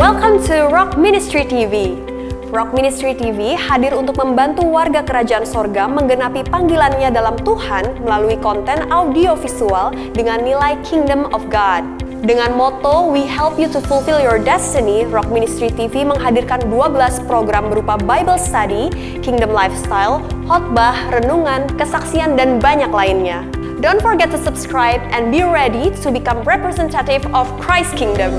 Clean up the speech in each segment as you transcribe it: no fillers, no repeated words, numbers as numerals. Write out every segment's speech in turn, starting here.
Welcome to Rock Ministry TV. Rock Ministry TV hadir untuk membantu warga kerajaan sorga menggenapi panggilannya dalam Tuhan melalui konten audio visual dengan nilai Kingdom of God. Dengan moto We Help You to Fulfill Your Destiny, Rock Ministry TV menghadirkan 12 program berupa Bible Study, Kingdom Lifestyle, khotbah, renungan, kesaksian, dan banyak lainnya. Don't forget to subscribe and be ready to become representative of Christ's Kingdom.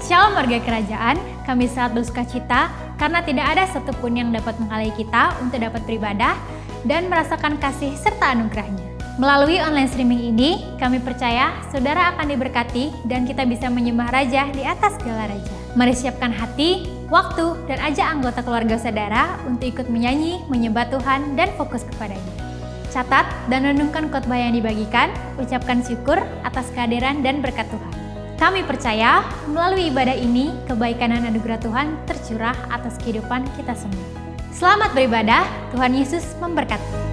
Shalom warga kerajaan, kami sangat bersuka cita karena tidak ada satupun yang dapat menghalangi kita untuk dapat beribadah dan merasakan kasih serta anugerahnya. Melalui online streaming ini, kami percaya saudara akan diberkati dan kita bisa menyembah Raja di atas segala Raja. Mari siapkan hati, waktu, dan ajak anggota keluarga saudara untuk ikut menyanyi, menyembah Tuhan, dan fokus kepadanya. Catat dan renungkan khotbah yang dibagikan, ucapkan syukur atas kehadiran dan berkat Tuhan. Kami percaya melalui ibadah ini, kebaikan dan anugerah Tuhan tercurah atas kehidupan kita semua. Selamat beribadah, Tuhan Yesus memberkati.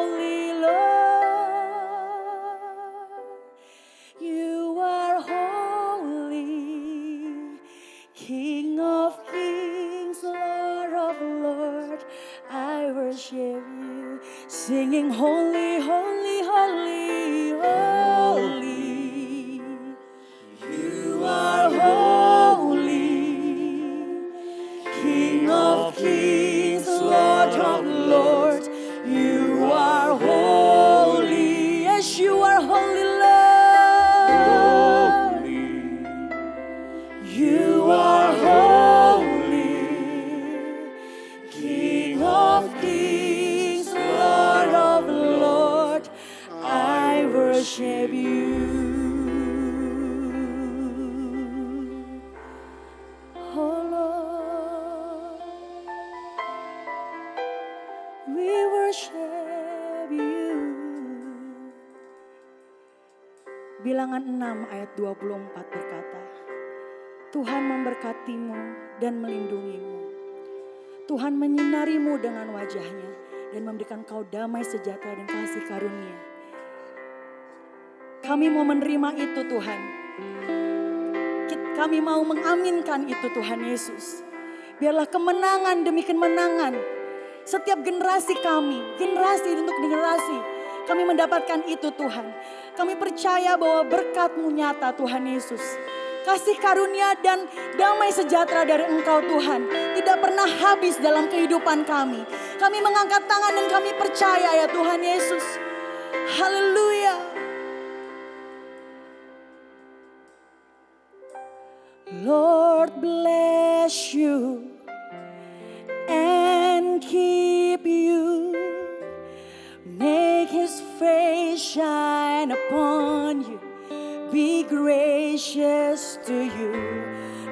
holy, Lord. You are holy, King of kings, Lord of lords. I worship you, singing holy, holy, holy, holy. You are holy, King of kings, Lord of lords. You are holy, yes, you are holy, Lord. You are holy, King of kings, Lord of lords. I worship you. Oh Lord, we worship you. Bilangan 6 ayat 24 berkata, Tuhan memberkatimu dan melindungimu. Tuhan menyinarimu dengan wajahnya dan memberikan kau damai sejahtera dan kasih karunia. Kami mau menerima itu Tuhan. Kami mau mengaminkan itu Tuhan Yesus. Biarlah kemenangan demi kemenangan. Setiap generasi kami, generasi untuk generasi. Kami mendapatkan itu Tuhan. Kami percaya bahwa berkat-Mu nyata Tuhan Yesus. Kasih karunia dan damai sejahtera dari Engkau Tuhan. Tidak pernah habis dalam kehidupan kami. Kami mengangkat tangan dan kami percaya ya Tuhan Yesus. Haleluya. Lord bless you and keep you. Make His face shine upon you. Be gracious to you.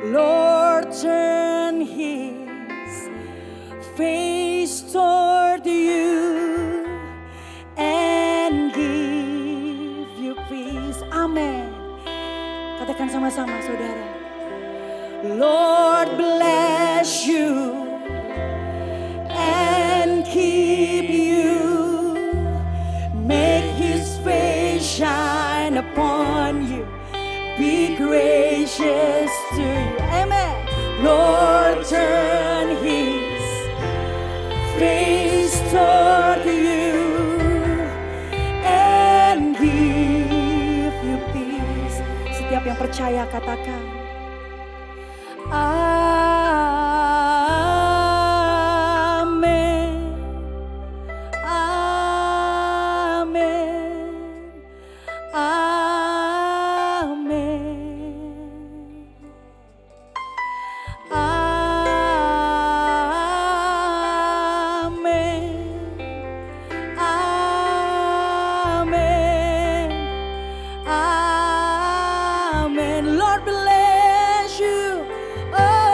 Lord turn His face toward you and give you peace. Amen. Katakan sama-sama saudara. Lord bless you and keep you. Make His face shine upon you. Be gracious to you. Amen. Lord turn His face toward you and give you peace. Setiap yang percaya katakan. Amen. Amen. Amen. Amen. Amen. Amen. Lord bless you. Oh.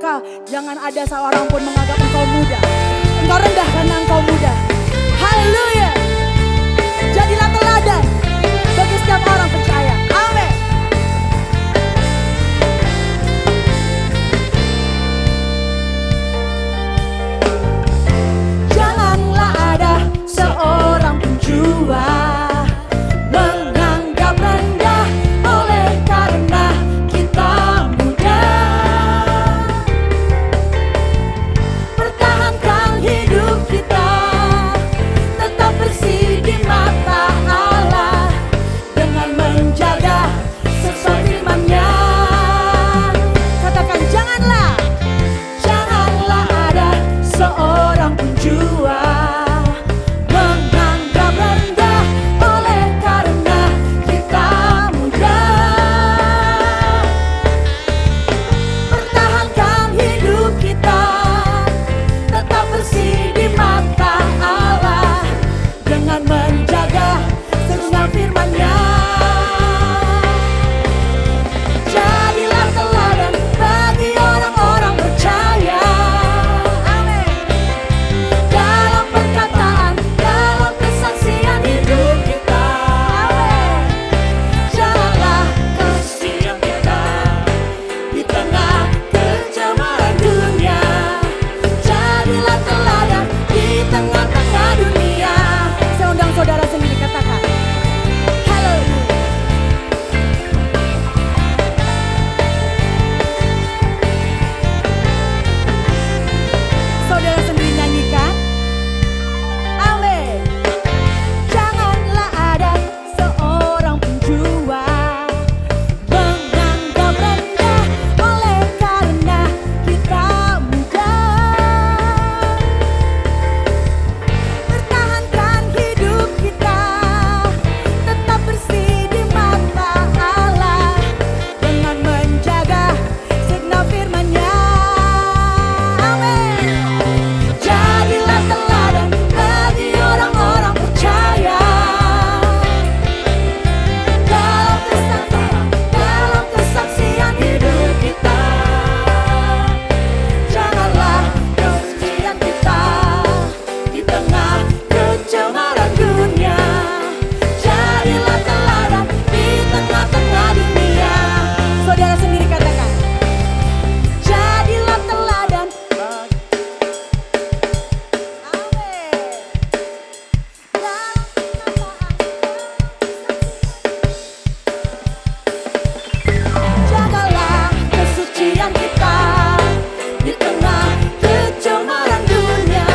maka jangan ada seorang pun menganggap engkau muda. Engkau rendah karena engkau muda. Haleluya. Jadilah teladan bagi setiap orang percaya. Amin. Janganlah ada seorang pun jua menganggap rendah oleh karena kita muda. Pertahankan hidup kita tetap bersih di mata Allah dengan menjaga sesuai firman-Nya. Katakan janganlah ada seorang pun jua menganggap rendah oleh karena kita muda. Pertahankan hidup kita tetap bersih di mata Allah dengan menjaga segenap firman-Nya. Jadilah teladan bagi orang-orang percaya. Amin. Dalam perkataan, dalam kesaksian hidup kita. Amin. Janganlah kesaksian kita di tengah kecemaran dunia. Jadilah teladan di tengah-tengah dunia. Saya undang saudara sendiri, katakan haleluya. Saudara sendiri nyanyikan. Amin. Janganlah ada seorang pun jua menganggap rendah oleh karena kita muda. Pertahankan hidup kita tetap bersih di mata Allah dengan menjaga segenap firman-Nya. Amin. Jadilah teladan bagi orang-orang percaya. Dalam kesaksian hidup kita. Janganlah kesaksian kita di tengah kecemaran dunia. Jadilah teladan di tengah-tengah dunia. Saudara sendiri katakan. Jadilah teladan. Amin. Dalam perkataan, jagalah kesucian kita di tengah kecemaran dunia.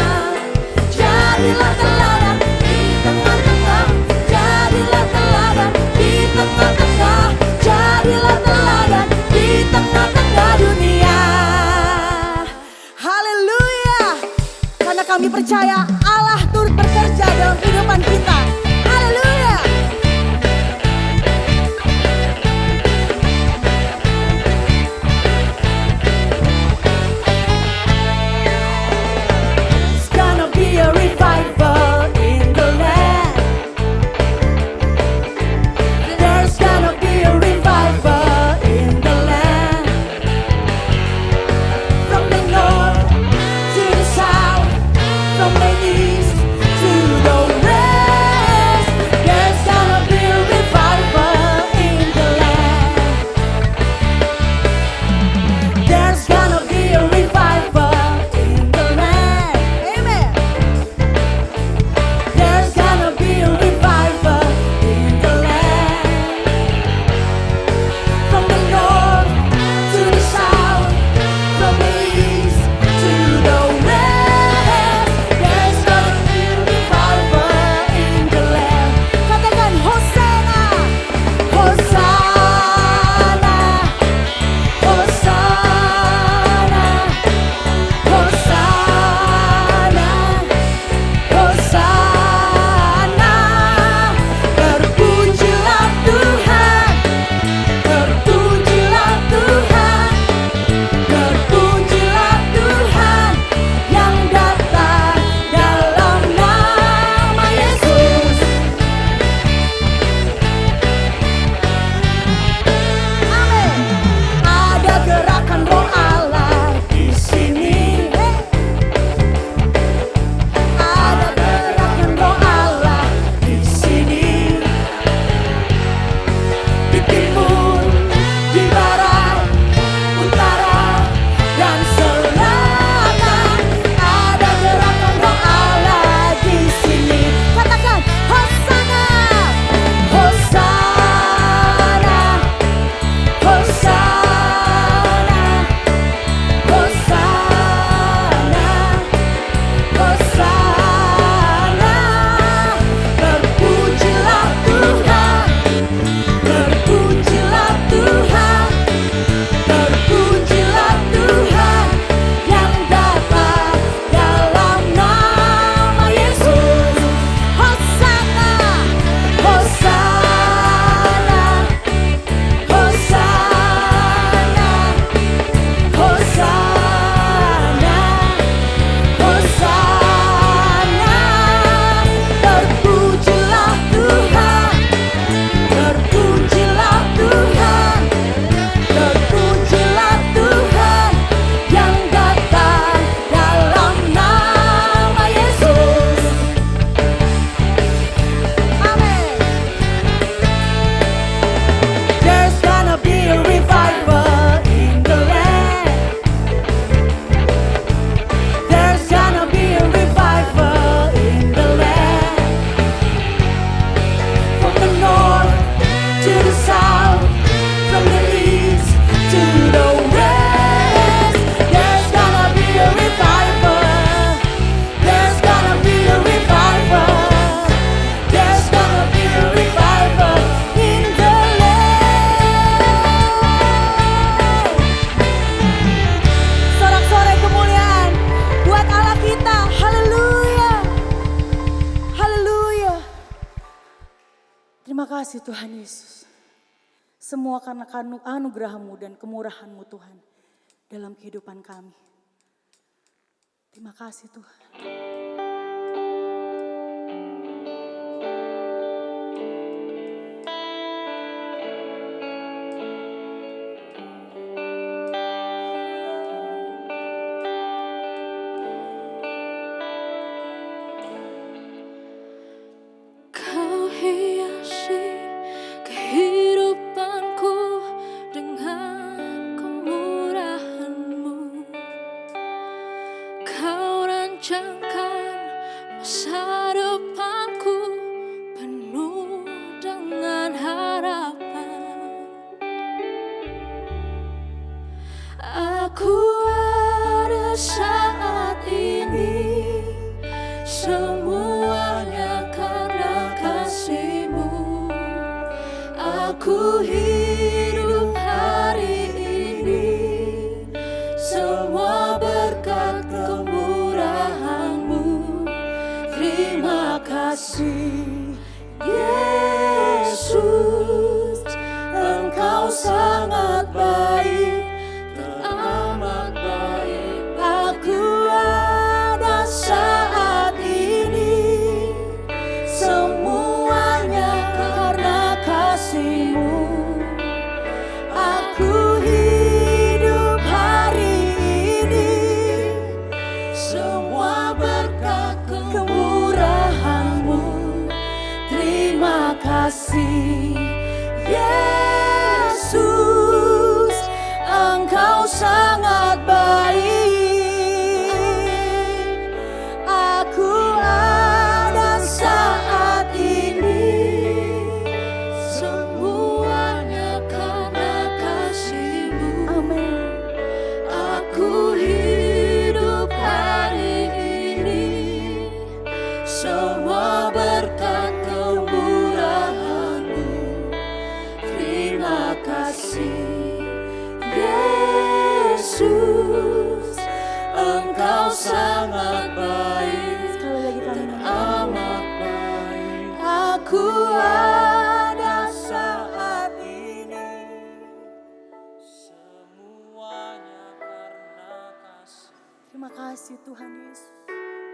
Jadilah teladan di tengah-tengah. Jadilah teladan di tengah-tengah. Jadilah teladan di tengah-tengah dunia. Haleluya. Karena kami percaya Allah turut bekerja dalam kehidupan kita. Haleluya. It's gonna be a revival in the land. There's gonna be a revival in the land. From the north to the south, from the east to the west. kasih Tuhan Yesus. Semua karena anugerah-Mu dan kemurahan-Mu Tuhan dalam kehidupan kami. Terima kasih Tuhan. Kau hiasi kehidupanku dengan kemurahan-Mu. Kau rancangkan masa depanku penuh dengan harapan. Aku ada saat ini, semuanya karena kasih-Mu. Aku hidup hari ini, semua berkat kemurahan-Mu. Terima kasih Yesus, Engkau sangat baik, teramat baik. Aku ada saat ini, semuanya karena kasih-Mu. Aku hidup hari ini, semua berkat kemurahan-Mu. Terima kasih Yesus, Engkau sangat baik. Aku ada saat ini, semuanya karena kasih-Mu. Amin. Aku hidup hari ini, semua berkat kemurahan-Mu. Terima kasih Yesus, Engkau sangat baik. Sekali lagi kami Amat baik. Aku ada saat ini, semuanya karena kasih. Terima kasih Tuhan Yesus.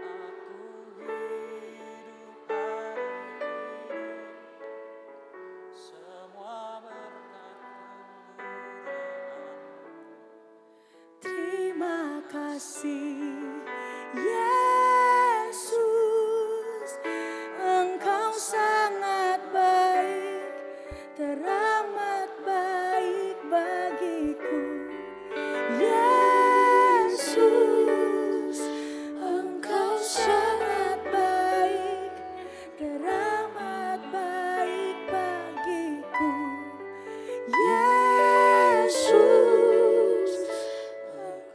Aku hidup hari ini, semua berkat kemurahan-Mu. Terima kasih Yesus, Engkau sangat baik, teramat baik bagiku. Yesus, Engkau sangat baik, teramat baik bagiku. Yesus,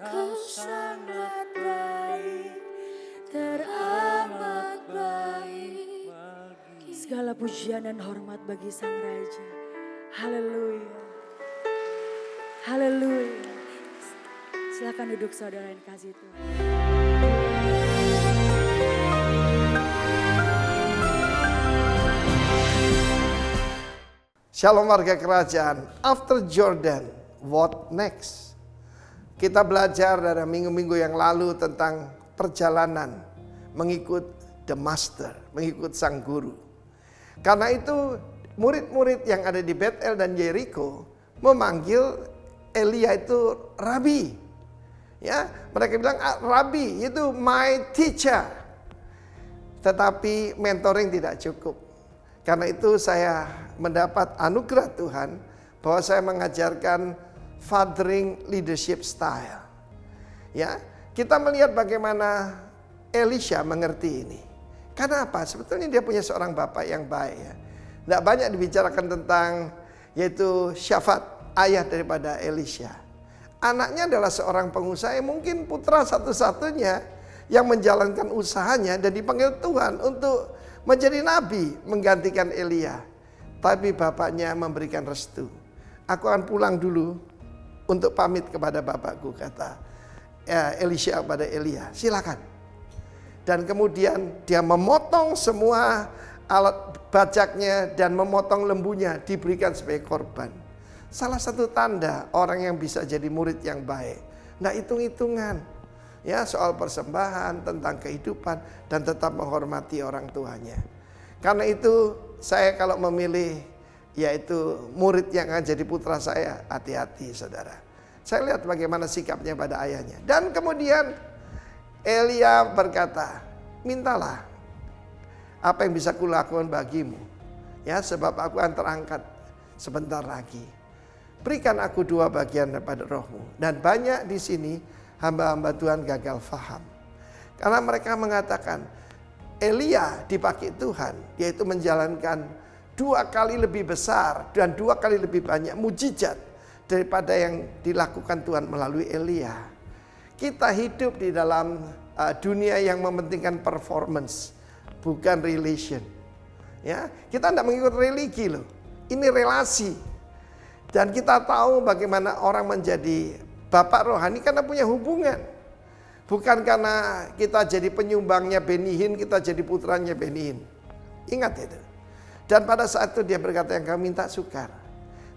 Engkau sangat baik, teramat baik. Segala pujian dan hormat bagi Sang Raja. Haleluya. Haleluya. Silakan duduk saudara yang kasih Tuhan. Shalom warga kerajaan. After Jordan, what next? Kita belajar dari minggu-minggu yang lalu tentang perjalanan mengikut the master, mengikut sang guru. Karena itu murid-murid yang ada di Betel dan Jericho memanggil Elia itu Rabi. Ya, mereka bilang Rabi itu my teacher. Tetapi mentoring tidak cukup. Karena itu saya mendapat anugerah Tuhan bahwa saya mengajarkan fathering leadership style. Ya, kita melihat bagaimana Elisha mengerti ini. Karena apa? Sebetulnya dia punya seorang bapak yang baik ya. Tidak banyak dibicarakan tentang yaitu Syafat, ayah daripada Elisha. Anaknya adalah seorang pengusaha yang mungkin putra satu-satunya yang menjalankan usahanya dan dipanggil Tuhan untuk menjadi nabi menggantikan Elia. Tapi bapaknya memberikan restu. Aku akan pulang dulu untuk pamit kepada bapakku, kata Elisha kepada Elia. Silakan. Dan kemudian dia memotong semua alat bajaknya dan memotong lembunya diberikan sebagai korban. Salah satu tanda orang yang bisa jadi murid yang baik. Nggak hitung-hitungan. Ya, soal persembahan, tentang kehidupan, dan tetap menghormati orang tuanya. Karena itu saya kalau memilih yaitu murid yang akan jadi putra saya, hati-hati saudara. Saya lihat bagaimana sikapnya pada ayahnya. Dan kemudian Elia berkata, mintalah apa yang bisa kulakukan bagimu. Ya, sebab aku akan terangkat sebentar lagi. Berikan aku 2 bagian daripada rohmu. Dan banyak di sini hamba-hamba Tuhan gagal faham. Karena mereka mengatakan Elia dipakai Tuhan, yaitu menjalankan 2 kali lebih besar dan 2 kali lebih banyak mujizat daripada yang dilakukan Tuhan melalui Elia. Kita hidup di dalam dunia yang mementingkan performance, bukan relation. Ya, kita tidak mengikut religi loh. Ini relasi. Dan kita tahu bagaimana orang menjadi bapak rohani karena punya hubungan. Bukan karena kita jadi penyumbangnya Benny Hinn, kita jadi putranya Benny Hinn. Ingat itu. Dan pada saat itu dia berkata, yang kau minta sukar.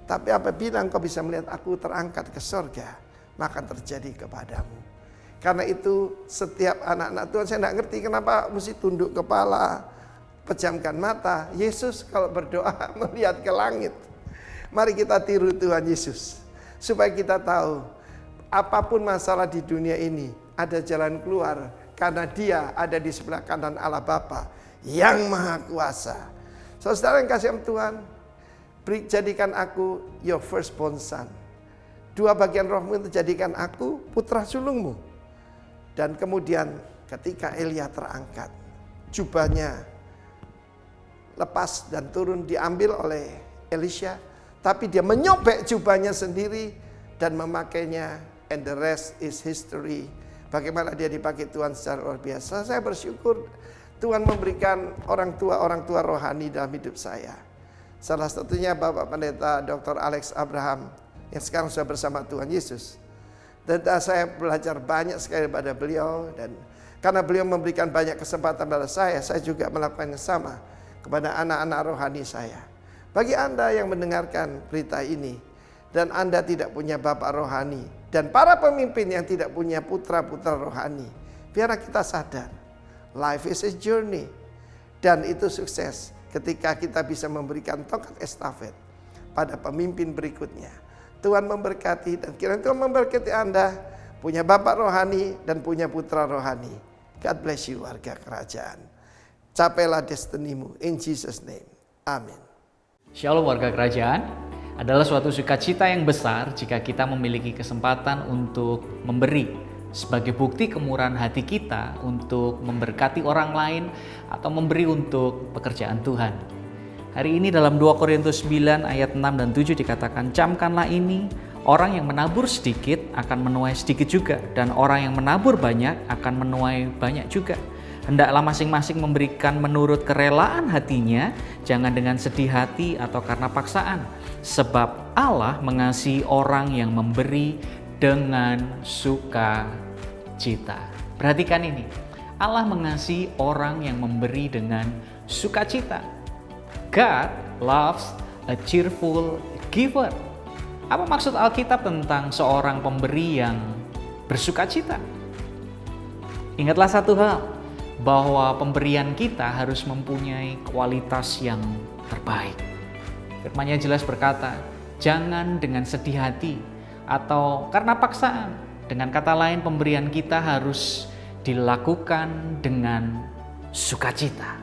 Tapi apabila engkau bisa melihat aku terangkat ke sorga, maka terjadi kepadamu. Karena itu setiap anak-anak Tuhan, saya tidak ngerti kenapa mesti tunduk kepala, pejamkan mata. Yesus kalau berdoa melihat ke langit. Mari kita tiru Tuhan Yesus. Supaya kita tahu apapun masalah di dunia ini ada jalan keluar. Karena dia ada di sebelah kanan Allah Bapa yang Maha Kuasa. Saudara yang kasih Tuhan, jadikan aku your firstborn son. 2 bagian rohmu itu jadikan aku putra sulungmu. Dan kemudian ketika Elia terangkat, jubahnya lepas dan turun diambil oleh Elisha. Tapi dia menyobek jubahnya sendiri dan memakainya. And the rest is history. Bagaimana dia dipakai Tuhan secara luar biasa. Saya bersyukur Tuhan memberikan orang tua rohani dalam hidup saya. Salah satunya Bapak Pendeta Dr. Alex Abraham yang sekarang sudah bersama Tuhan Yesus. Dan saya belajar banyak sekali pada beliau. Dan karena beliau memberikan banyak kesempatan pada saya juga melakukan yang sama kepada anak-anak rohani saya. Bagi Anda yang mendengarkan berita ini, dan Anda tidak punya bapak rohani, dan para pemimpin yang tidak punya putra-putra rohani, biarlah kita sadar, life is a journey. Dan itu sukses ketika kita bisa memberikan tongkat estafet pada pemimpin berikutnya. Tuhan memberkati, dan kiranya Tuhan memberkati Anda punya bapak rohani dan punya putra rohani. God bless you warga kerajaan. Capailah destinimu in Jesus name. Amin. Shalom warga kerajaan. Adalah suatu sukacita yang besar jika kita memiliki kesempatan untuk memberi sebagai bukti kemurahan hati kita untuk memberkati orang lain atau memberi untuk pekerjaan Tuhan. Hari ini dalam 2 Korintus 9 ayat 6 dan 7 dikatakan, camkanlah ini, orang yang menabur sedikit akan menuai sedikit juga, dan orang yang menabur banyak akan menuai banyak juga. Hendaklah masing-masing memberikan menurut kerelaan hatinya, jangan dengan sedih hati atau karena paksaan. Sebab Allah mengasihi orang yang memberi dengan sukacita. Perhatikan ini, Allah mengasihi orang yang memberi dengan sukacita. God loves a cheerful giver. Apa maksud Alkitab tentang seorang pemberi yang bersukacita? Ingatlah satu hal, bahwa pemberian kita harus mempunyai kualitas yang terbaik. Firman-Nya jelas berkata, jangan dengan sedih hati atau karena paksaan. Dengan kata lain, pemberian kita harus dilakukan dengan sukacita.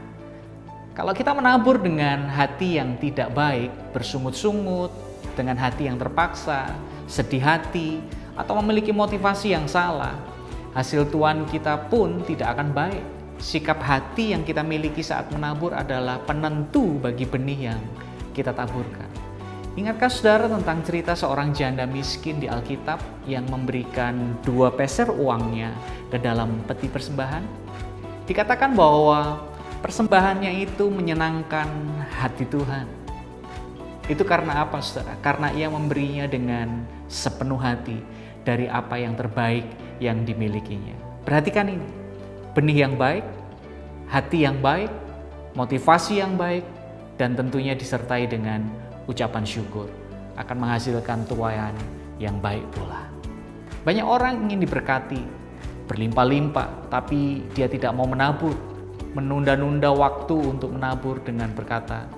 Kalau kita menabur dengan hati yang tidak baik, bersungut-sungut, dengan hati yang terpaksa, sedih hati, atau memiliki motivasi yang salah, hasil tuan kita pun tidak akan baik. Sikap hati yang kita miliki saat menabur adalah penentu bagi benih yang kita taburkan. Ingatkah saudara tentang cerita seorang janda miskin di Alkitab yang memberikan 2 peser uangnya ke dalam peti persembahan? Dikatakan bahwa persembahannya itu menyenangkan hati Tuhan. Itu karena apa saudara? Karena ia memberinya dengan sepenuh hati dari apa yang terbaik yang dimilikinya. Perhatikan ini, benih yang baik, hati yang baik, motivasi yang baik, dan tentunya disertai dengan ucapan syukur akan menghasilkan tuaian yang baik pula. Banyak orang ingin diberkati, berlimpah-limpah, tapi dia tidak mau menabur, menunda-nunda waktu untuk menabur dengan berkata,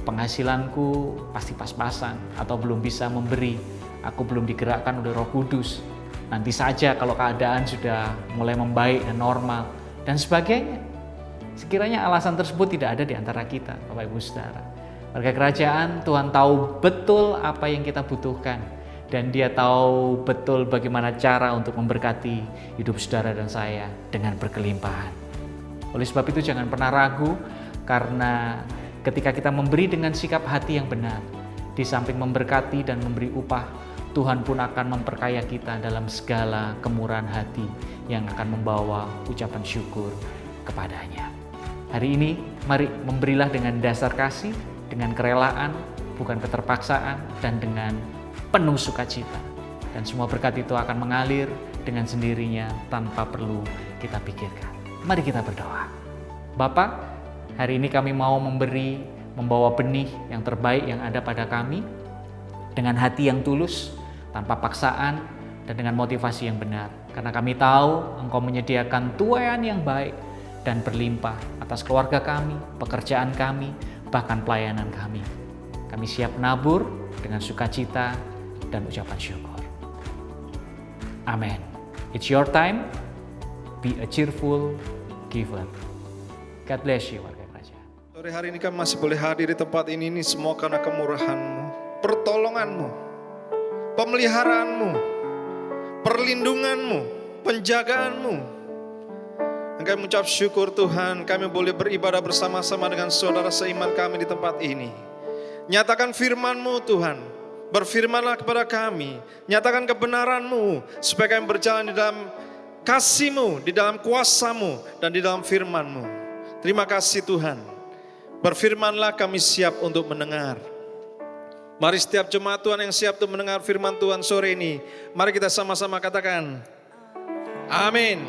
penghasilanku pasti pas-pasan atau belum bisa memberi, aku belum digerakkan oleh Roh Kudus. Nanti saja kalau keadaan sudah mulai membaik dan normal dan sebagainya. Sekiranya alasan tersebut tidak ada di antara kita, Bapak Ibu Saudara. Warga kerajaan, Tuhan tahu betul apa yang kita butuhkan dan Dia tahu betul bagaimana cara untuk memberkati hidup saudara dan saya dengan berkelimpahan. Oleh sebab itu jangan pernah ragu, karena ketika kita memberi dengan sikap hati yang benar, di samping memberkati dan memberi upah, Tuhan pun akan memperkaya kita dalam segala kemurahan hati yang akan membawa ucapan syukur kepadanya. Hari ini mari memberilah dengan dasar kasih, dengan kerelaan, bukan keterpaksaan, dan dengan penuh sukacita. Dan semua berkat itu akan mengalir dengan sendirinya tanpa perlu kita pikirkan. Mari kita berdoa. Bapa, hari ini kami mau membawa benih yang terbaik yang ada pada kami dengan hati yang tulus, tanpa paksaan, dan dengan motivasi yang benar. Karena kami tahu Engkau menyediakan tuaian yang baik dan berlimpah atas keluarga kami, pekerjaan kami, bahkan pelayanan kami. Kami siap menabur dengan sukacita dan ucapan syukur. Amin. It's your time. Be a cheerful giver. God bless you, warga kerajaan. Sore hari ini kami masih boleh hadir di tempat ini semua karena kemurahan-Mu, pertolongan-Mu, pemeliharaanmu, perlindungan-Mu, penjagaan-Mu. Dan kami mengucap syukur Tuhan, kami boleh beribadah bersama-sama dengan saudara seiman kami di tempat ini. Nyatakan firman-Mu Tuhan, berfirmanlah kepada kami, nyatakan kebenaran-Mu, supaya kami berjalan di dalam kasih-Mu, di dalam kuasa-Mu, dan di dalam firman-Mu. Terima kasih Tuhan, berfirmanlah kami siap untuk mendengar. Mari setiap jemaat Tuhan yang siap untuk mendengar firman Tuhan sore ini, mari kita sama-sama katakan, amin.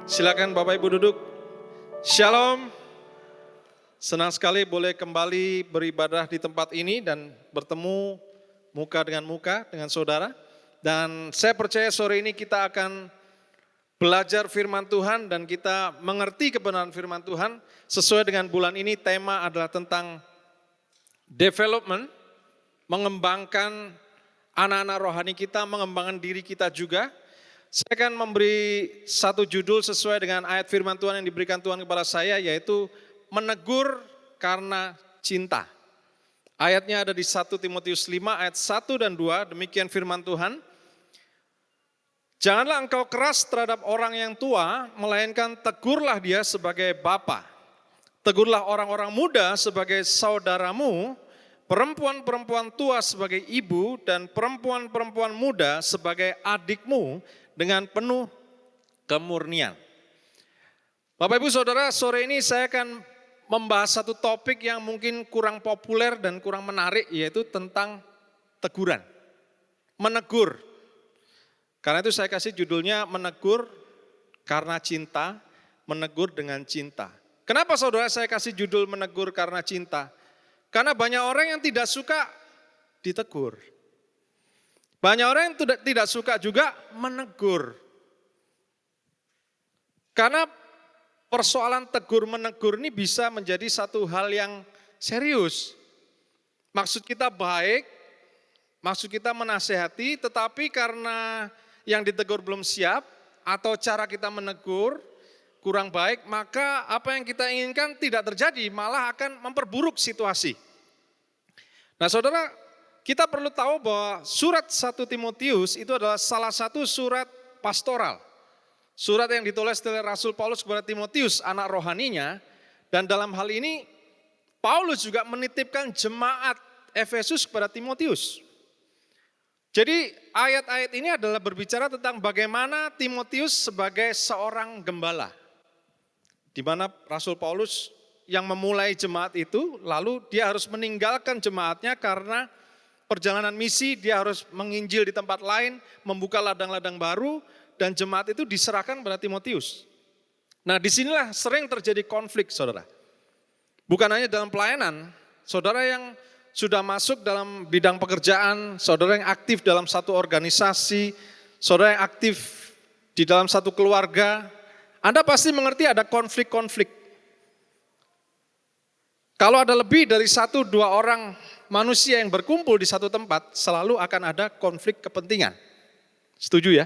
Silakan Bapak Ibu duduk. Shalom. Senang sekali boleh kembali beribadah di tempat ini dan bertemu muka dengan saudara. Dan saya percaya sore ini kita akan belajar firman Tuhan dan kita mengerti kebenaran firman Tuhan. Sesuai dengan bulan ini tema adalah tentang development, mengembangkan anak-anak rohani kita, mengembangkan diri kita juga. Saya akan memberi satu judul sesuai dengan ayat firman Tuhan yang diberikan Tuhan kepada saya, yaitu menegur karena cinta. Ayatnya ada di 1 Timotius 5 ayat 1 dan 2, demikian firman Tuhan. Janganlah engkau keras terhadap orang yang tua, melainkan tegurlah dia sebagai bapa. Tegurlah orang-orang muda sebagai saudaramu, perempuan-perempuan tua sebagai ibu, dan perempuan-perempuan muda sebagai adikmu dengan penuh kemurnian. Bapak Ibu Saudara, sore ini saya akan membahas satu topik yang mungkin kurang populer dan kurang menarik, yaitu tentang teguran, menegur. Karena itu saya kasih judulnya menegur karena cinta, menegur dengan cinta. Kenapa saudara saya kasih judul menegur karena cinta? Karena banyak orang yang tidak suka ditegur. Banyak orang yang tidak suka juga menegur. Karena persoalan tegur menegur ini bisa menjadi satu hal yang serius. Maksud kita baik, maksud kita menasehati, tetapi karena yang ditegur belum siap atau cara kita menegur kurang baik, maka apa yang kita inginkan tidak terjadi, malah akan memperburuk situasi. Nah saudara, kita perlu tahu bahwa surat 1 Timotius itu adalah salah satu surat pastoral. Surat yang ditulis oleh Rasul Paulus kepada Timotius, anak rohaninya. Dan dalam hal ini, Paulus juga menitipkan jemaat Efesus kepada Timotius. Jadi ayat-ayat ini adalah berbicara tentang bagaimana Timotius sebagai seorang gembala. Di mana Rasul Paulus yang memulai jemaat itu, lalu dia harus meninggalkan jemaatnya karena perjalanan misi, dia harus menginjil di tempat lain, membuka ladang-ladang baru, dan jemaat itu diserahkan kepada Timotius. Nah disinilah sering terjadi konflik saudara. Bukan hanya dalam pelayanan, saudara yang sudah masuk dalam bidang pekerjaan, saudara yang aktif dalam satu organisasi, saudara yang aktif di dalam satu keluarga, Anda pasti mengerti ada konflik-konflik. Kalau ada lebih dari 1-2 orang manusia yang berkumpul di satu tempat, selalu akan ada konflik kepentingan. Setuju ya?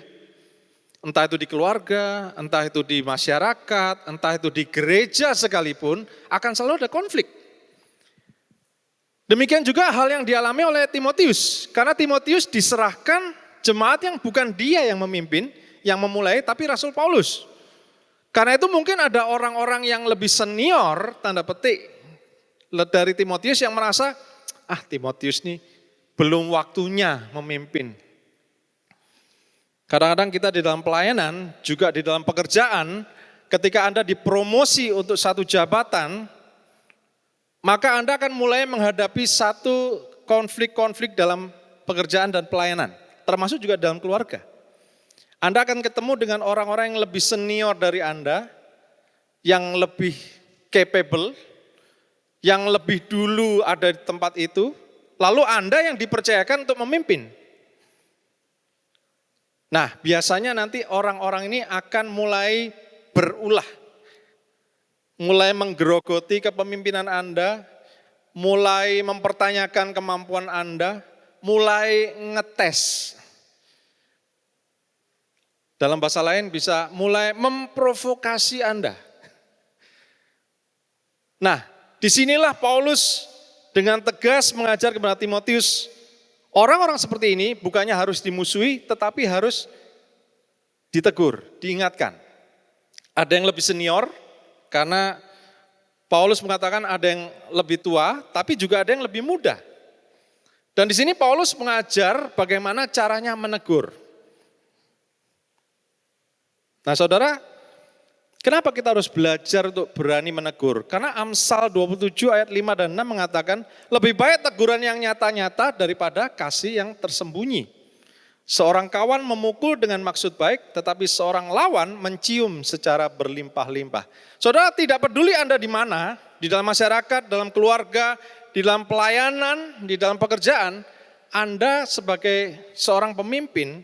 Entah itu di keluarga, entah itu di masyarakat, entah itu di gereja sekalipun, akan selalu ada konflik. Demikian juga hal yang dialami oleh Timotius. Karena Timotius diserahkan jemaat yang bukan dia yang memimpin, yang memulai, tapi Rasul Paulus. Karena itu mungkin ada orang-orang yang lebih senior, tanda petik, dari Timotius yang merasa, Timotius nih belum waktunya memimpin. Kadang-kadang kita di dalam pelayanan, juga di dalam pekerjaan, ketika Anda dipromosi untuk satu jabatan, maka Anda akan mulai menghadapi satu konflik-konflik dalam pekerjaan dan pelayanan, termasuk juga dalam keluarga. Anda akan ketemu dengan orang-orang yang lebih senior dari Anda, yang lebih capable, yang lebih dulu ada di tempat itu, lalu Anda yang dipercayakan untuk memimpin. Nah, biasanya nanti orang-orang ini akan mulai berulah, mulai menggerogoti kepemimpinan Anda, mulai mempertanyakan kemampuan Anda, mulai ngetes. Dalam bahasa lain bisa mulai memprovokasi Anda. Nah, disinilah Paulus dengan tegas mengajar kepada Timotius, orang-orang seperti ini bukannya harus dimusuhi, tetapi harus ditegur, diingatkan. Ada yang lebih senior, karena Paulus mengatakan ada yang lebih tua, tapi juga ada yang lebih muda. Dan di sini Paulus mengajar bagaimana caranya menegur. Nah saudara, kenapa kita harus belajar untuk berani menegur? Karena Amsal 27 ayat 5 dan 6 mengatakan, lebih baik teguran yang nyata-nyata daripada kasih yang tersembunyi. Seorang kawan memukul dengan maksud baik, tetapi seorang lawan mencium secara berlimpah-limpah. Saudara, tidak peduli Anda di mana, di dalam masyarakat, dalam keluarga, di dalam pelayanan, di dalam pekerjaan, Anda sebagai seorang pemimpin,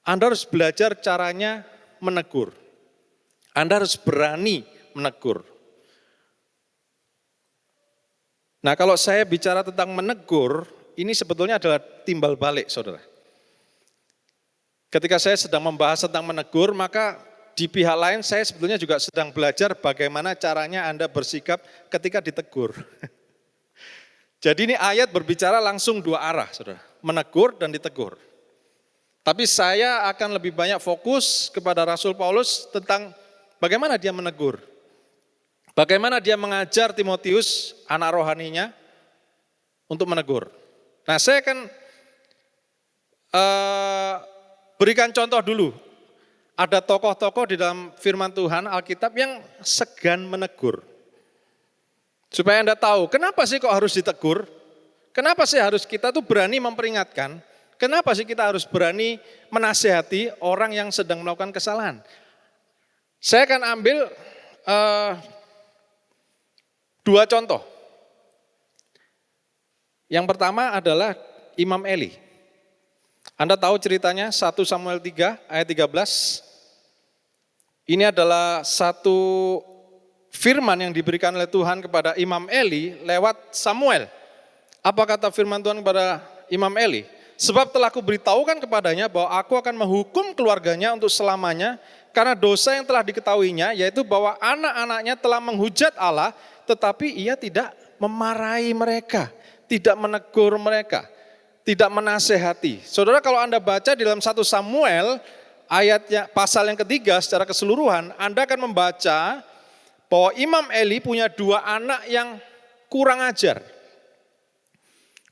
Anda harus belajar caranya menegur. Anda harus berani menegur. Nah, kalau saya bicara tentang menegur, ini sebetulnya adalah timbal balik, saudara. Ketika saya sedang membahas tentang menegur, maka di pihak lain saya sebetulnya juga sedang belajar bagaimana caranya Anda bersikap ketika ditegur. Jadi ini ayat berbicara langsung dua arah, saudara. Menegur dan ditegur. Tapi saya akan lebih banyak fokus kepada Rasul Paulus tentang bagaimana dia menegur. Bagaimana dia mengajar Timotius, anak rohaninya, untuk menegur. Nah, saya akan berikan contoh dulu. Ada tokoh-tokoh di dalam firman Tuhan, Alkitab yang segan menegur. Supaya Anda tahu, kenapa sih kok harus ditegur? Kenapa sih kita tuh berani memperingatkan? Kenapa sih kita harus berani menasihati orang yang sedang melakukan kesalahan? Saya akan ambil dua contoh. Yang pertama adalah Imam Eli. Anda tahu ceritanya 1 Samuel 3 ayat 13. Ini adalah satu firman yang diberikan oleh Tuhan kepada Imam Eli lewat Samuel. Apa kata firman Tuhan kepada Imam Eli? Sebab telah kuberitahukan kepadanya bahwa aku akan menghukum keluarganya untuk selamanya karena dosa yang telah diketahuinya, yaitu bahwa anak-anaknya telah menghujat Allah, tetapi ia tidak memarahi mereka, tidak menegur mereka, tidak menasehati. Saudara, kalau Anda baca di dalam 1 Samuel ayatnya pasal yang ketiga secara keseluruhan, Anda akan membaca bahwa Imam Eli punya dua anak yang kurang ajar.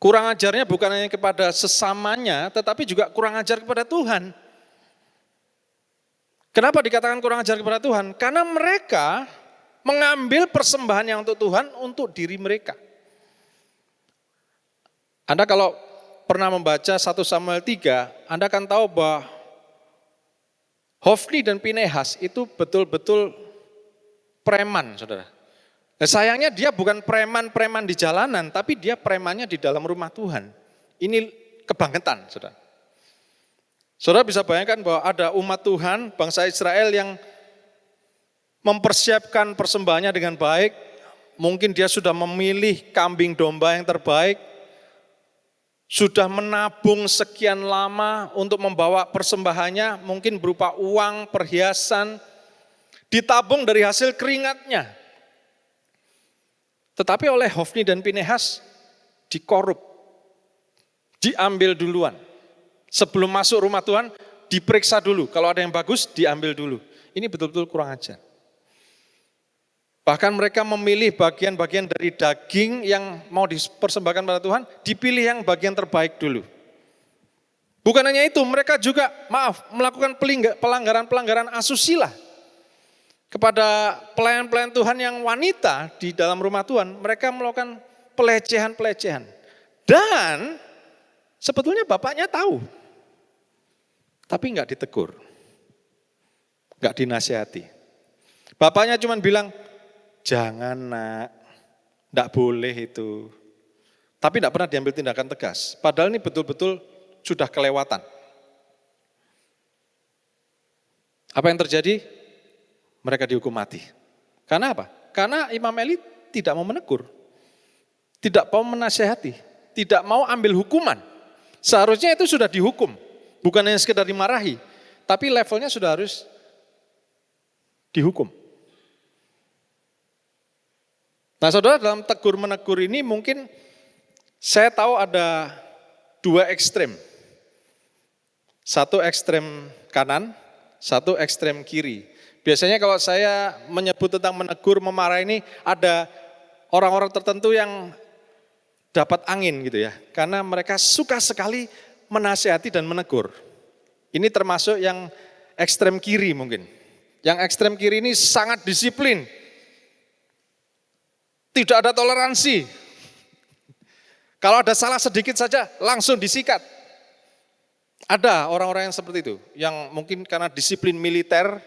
Kurang ajarnya bukan hanya kepada sesamanya, tetapi juga kurang ajar kepada Tuhan. Kenapa dikatakan kurang ajar kepada Tuhan? Karena mereka mengambil persembahan yang untuk Tuhan untuk diri mereka. Anda kalau pernah membaca 1 Samuel 3, Anda akan tahu bahwa Hofni dan Pinehas itu betul-betul preman, saudara. Nah, sayangnya dia bukan preman-preman di jalanan, tapi dia premannya di dalam rumah Tuhan. Ini kebangetan, saudara. Saudara bisa bayangkan bahwa ada umat Tuhan, bangsa Israel yang mempersiapkan persembahannya dengan baik. Mungkin dia sudah memilih kambing domba yang terbaik, sudah menabung sekian lama untuk membawa persembahannya, mungkin berupa uang, perhiasan, ditabung dari hasil keringatnya. Tetapi oleh Hofni dan Pinehas dikorup, diambil duluan. Sebelum masuk rumah Tuhan, diperiksa dulu. Kalau ada yang bagus, diambil dulu. Ini betul-betul kurang ajar. Bahkan mereka memilih bagian-bagian dari daging yang mau dipersembahkan pada Tuhan, dipilih yang bagian terbaik dulu. Bukan hanya itu, mereka juga melakukan pelanggaran-pelanggaran asusila. Kepada pelayan-pelayan Tuhan yang wanita di dalam rumah Tuhan, mereka melakukan pelecehan-pelecehan. Dan sebetulnya bapaknya tahu, tapi enggak ditegur, enggak dinasihati. Bapaknya cuma bilang, jangan nak, enggak boleh itu. Tapi enggak pernah diambil tindakan tegas. Padahal ini betul-betul sudah kelewatan. Apa yang terjadi? Mereka dihukum mati. Karena apa? Karena Imam Eli tidak mau menegur, tidak mau menasihati, tidak mau ambil hukuman. Seharusnya itu sudah dihukum, bukan hanya sekedar dimarahi, tapi levelnya sudah harus dihukum. Nah saudara, dalam tegur menegur ini mungkin saya tahu ada dua ekstrem. Satu ekstrem kanan, satu ekstrem kiri. Biasanya kalau saya menyebut tentang menegur, memarah ini ada orang-orang tertentu yang dapat angin gitu ya. Karena mereka suka sekali menasihati dan menegur. Ini termasuk yang ekstrem kiri mungkin. Yang ekstrem kiri ini sangat disiplin. Tidak ada toleransi. Kalau ada salah sedikit saja langsung disikat. Ada orang-orang yang seperti itu. Yang mungkin karena disiplin militer,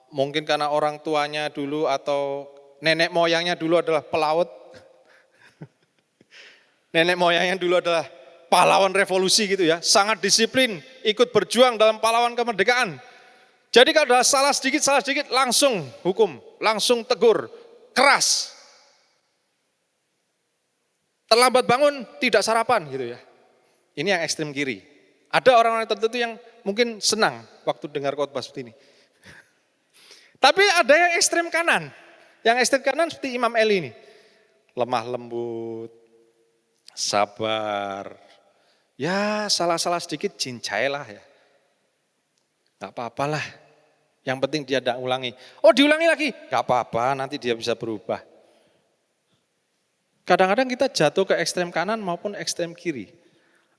mungkin karena orang tuanya dulu atau nenek moyangnya dulu adalah pelaut. Nenek moyangnya dulu adalah pahlawan revolusi gitu ya. Sangat disiplin, ikut berjuang dalam pahlawan kemerdekaan. Jadi kalau ada salah sedikit langsung hukum, langsung tegur, keras. Terlambat bangun, tidak sarapan gitu ya. Ini yang ekstrem kiri. Ada orang-orang tertentu yang mungkin senang waktu dengar khotbah seperti ini. Tapi ada yang ekstrem kanan. Yang ekstrem kanan seperti Imam Eli ini. Lemah lembut, sabar. Ya salah-salah sedikit cincailah ya. Gak apa-apalah. Yang penting dia tidak ulangi. Oh diulangi lagi? Gak apa-apa, nanti dia bisa berubah. Kadang-kadang kita jatuh ke ekstrem kanan maupun ekstrem kiri.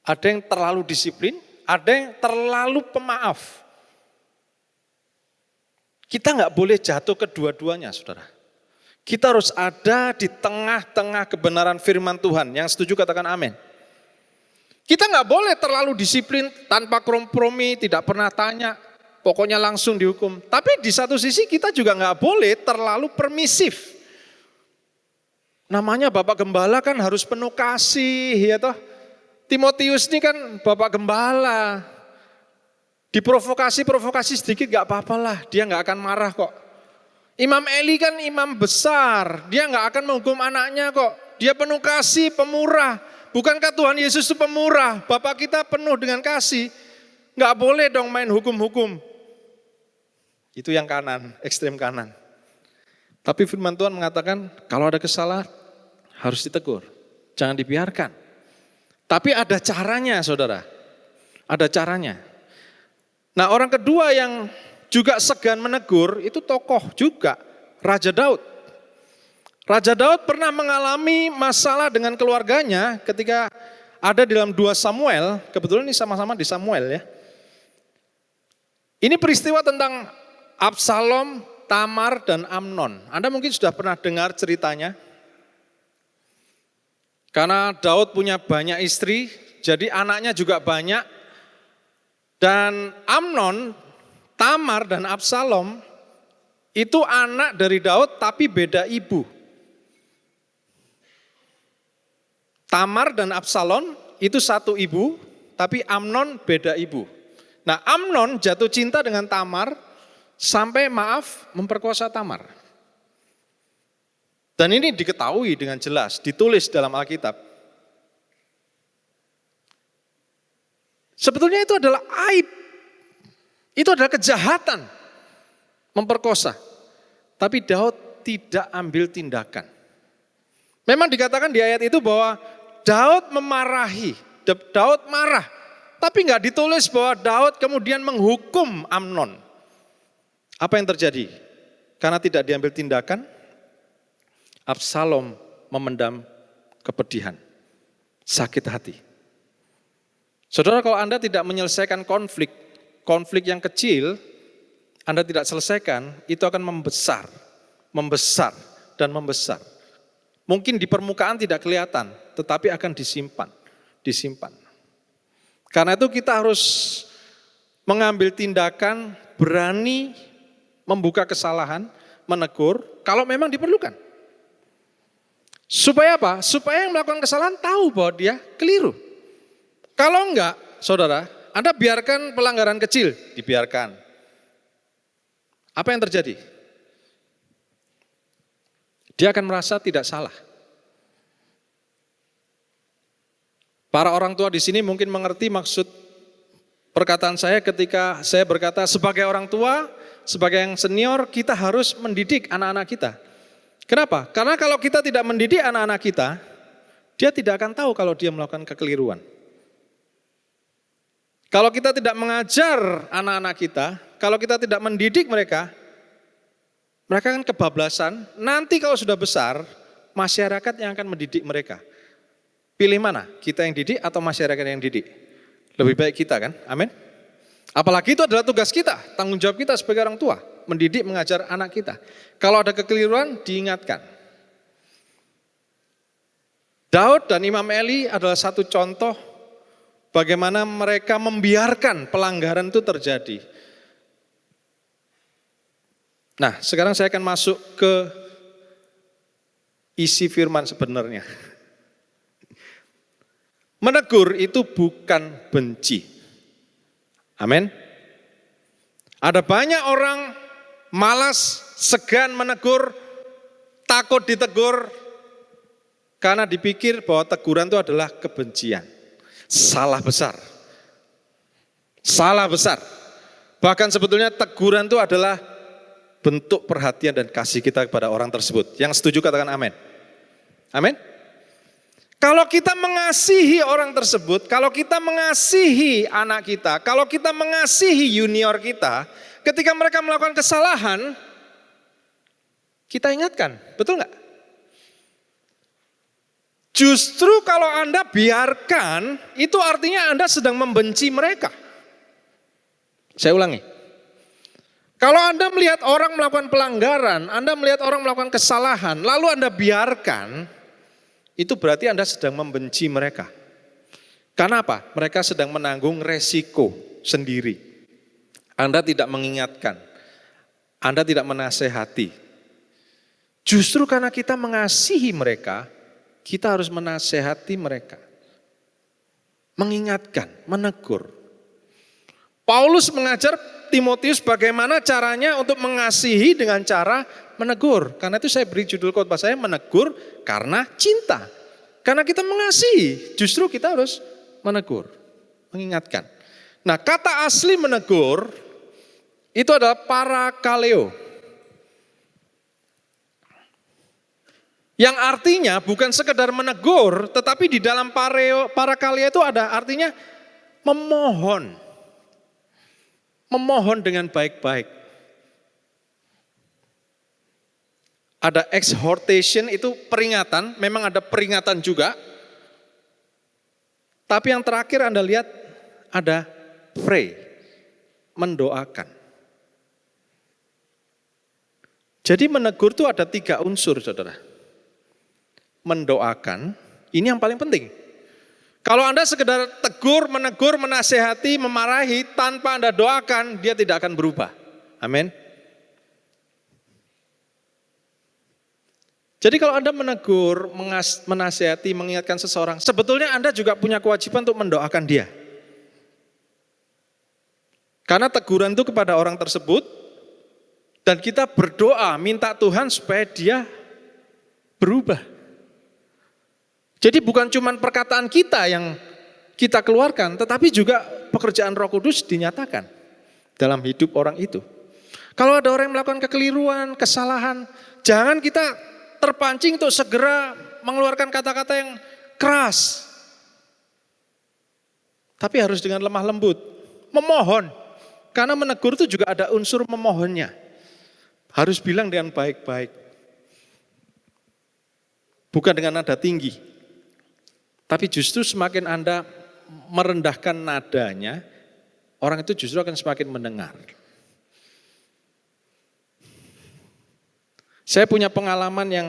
Ada yang terlalu disiplin, ada yang terlalu pemaaf. Kita nggak boleh jatuh kedua-duanya, saudara. Kita harus ada di tengah-tengah kebenaran firman Tuhan. Yang setuju katakan amin. Kita nggak boleh terlalu disiplin, tanpa kompromi, tidak pernah tanya, pokoknya langsung dihukum. Tapi di satu sisi kita juga nggak boleh terlalu permisif. Namanya Bapak Gembala kan harus penuh kasih, ya toh. Timotius ini kan Bapak Gembala. Diprovokasi sedikit gak apa-apalah, dia gak akan marah kok. Imam Eli kan imam besar, dia gak akan menghukum anaknya kok. Dia penuh kasih, pemurah. Bukankah Tuhan Yesus itu pemurah? Bapak kita penuh dengan kasih. Gak boleh dong main hukum-hukum. Itu yang kanan, ekstrem kanan. Tapi firman Tuhan mengatakan kalau ada kesalahan harus ditegur. Jangan dibiarkan. Tapi ada caranya saudara. Ada caranya. Nah orang kedua yang juga segan menegur itu tokoh juga. Raja Daud. Raja Daud pernah mengalami masalah dengan keluarganya ketika ada di dalam 2 Samuel. Kebetulan ini sama-sama di Samuel ya. Ini peristiwa tentang Absalom, Tamar, dan Amnon. Anda mungkin sudah pernah dengar ceritanya. Karena Daud punya banyak istri, jadi anaknya juga banyak. Dan Amnon, Tamar, dan Absalom itu anak dari Daud tapi beda ibu. Tamar dan Absalom itu satu ibu, tapi Amnon beda ibu. Nah, Amnon jatuh cinta dengan Tamar sampai memperkosa Tamar. Dan ini diketahui dengan jelas, ditulis dalam Alkitab. Sebetulnya itu adalah aib. Itu adalah kejahatan. Memperkosa. Tapi Daud tidak ambil tindakan. Memang dikatakan di ayat itu bahwa Daud memarahi, Daud marah. Tapi nggak ditulis bahwa Daud kemudian menghukum Amnon. Apa yang terjadi? Karena tidak diambil tindakan, Absalom memendam kepedihan, sakit hati. Saudara, kalau Anda tidak menyelesaikan konflik yang kecil, Anda tidak selesaikan, itu akan membesar, dan membesar. Mungkin di permukaan tidak kelihatan, tetapi akan disimpan. Karena itu kita harus mengambil tindakan, berani membuka kesalahan, menegur, kalau memang diperlukan. Supaya apa? Supaya yang melakukan kesalahan tahu bahwa dia keliru. Kalau enggak, saudara, Anda biarkan pelanggaran kecil, dibiarkan. Apa yang terjadi? Dia akan merasa tidak salah. Para orang tua di sini mungkin mengerti maksud perkataan saya ketika saya berkata sebagai orang tua, sebagai yang senior, kita harus mendidik anak-anak kita. Kenapa? Karena kalau kita tidak mendidik anak-anak kita, dia tidak akan tahu kalau dia melakukan kekeliruan. Kalau kita tidak mengajar anak-anak kita, kalau kita tidak mendidik mereka kan kebablasan. Nanti kalau sudah besar, masyarakat yang akan mendidik mereka. Pilih mana? Kita yang didik atau masyarakat yang didik? Lebih baik kita kan? Amin. Apalagi itu adalah tugas kita, tanggung jawab kita sebagai orang tua. Mendidik, mengajar anak kita. Kalau ada kekeliruan, diingatkan. Daud dan Imam Eli adalah satu contoh bagaimana mereka membiarkan pelanggaran itu terjadi. Nah, sekarang saya akan masuk ke isi firman sebenarnya. Menegur itu bukan benci. Amin. Ada banyak orang malas, segan menegur, takut ditegur, karena dipikir bahwa teguran itu adalah kebencian. Salah besar. Salah besar. Bahkan sebetulnya teguran itu adalah bentuk perhatian dan kasih kita kepada orang tersebut. Yang setuju katakan amin. Amin. Kalau kita mengasihi orang tersebut, kalau kita mengasihi anak kita, kalau kita mengasihi junior kita, ketika mereka melakukan kesalahan, kita ingatkan, betul nggak? Justru kalau Anda biarkan, itu artinya Anda sedang membenci mereka. Saya ulangi. Kalau Anda melihat orang melakukan pelanggaran, Anda melihat orang melakukan kesalahan, lalu Anda biarkan, itu berarti Anda sedang membenci mereka. Karena apa? Mereka sedang menanggung resiko sendiri. Anda tidak mengingatkan, Anda tidak menasehati. Justru karena kita mengasihi mereka, kita harus menasehati mereka. Mengingatkan, menegur. Paulus mengajar Timotius bagaimana caranya untuk mengasihi dengan cara menegur. Karena itu saya beri judul khotbah saya menegur karena cinta. Karena kita mengasihi, justru kita harus menegur, mengingatkan. Nah, kata asli menegur itu adalah parakaleo. Yang artinya bukan sekedar menegur, tetapi di dalam parakaleo itu ada artinya memohon. Memohon dengan baik-baik. Ada exhortation itu peringatan, memang ada peringatan juga. Tapi yang terakhir Anda lihat ada pray, mendoakan. Jadi menegur itu ada 3 unsur, saudara. Mendoakan, ini yang paling penting. Kalau Anda sekedar tegur, menegur, menasehati, memarahi, tanpa Anda doakan, dia tidak akan berubah. Amin. Jadi kalau Anda menegur, menasihati, mengingatkan seseorang, sebetulnya Anda juga punya kewajiban untuk mendoakan dia. Karena teguran itu kepada orang tersebut, dan kita berdoa, minta Tuhan supaya dia berubah. Jadi bukan cuma perkataan kita yang kita keluarkan, tetapi juga pekerjaan Roh Kudus dinyatakan dalam hidup orang itu. Kalau ada orang yang melakukan kekeliruan, kesalahan, jangan kita terpancing untuk segera mengeluarkan kata-kata yang keras. Tapi harus dengan lemah lembut, memohon. Karena menegur itu juga ada unsur memohonnya. Harus bilang dengan baik-baik. Bukan dengan nada tinggi. Tapi justru semakin Anda merendahkan nadanya, orang itu justru akan semakin mendengar. Saya punya pengalaman yang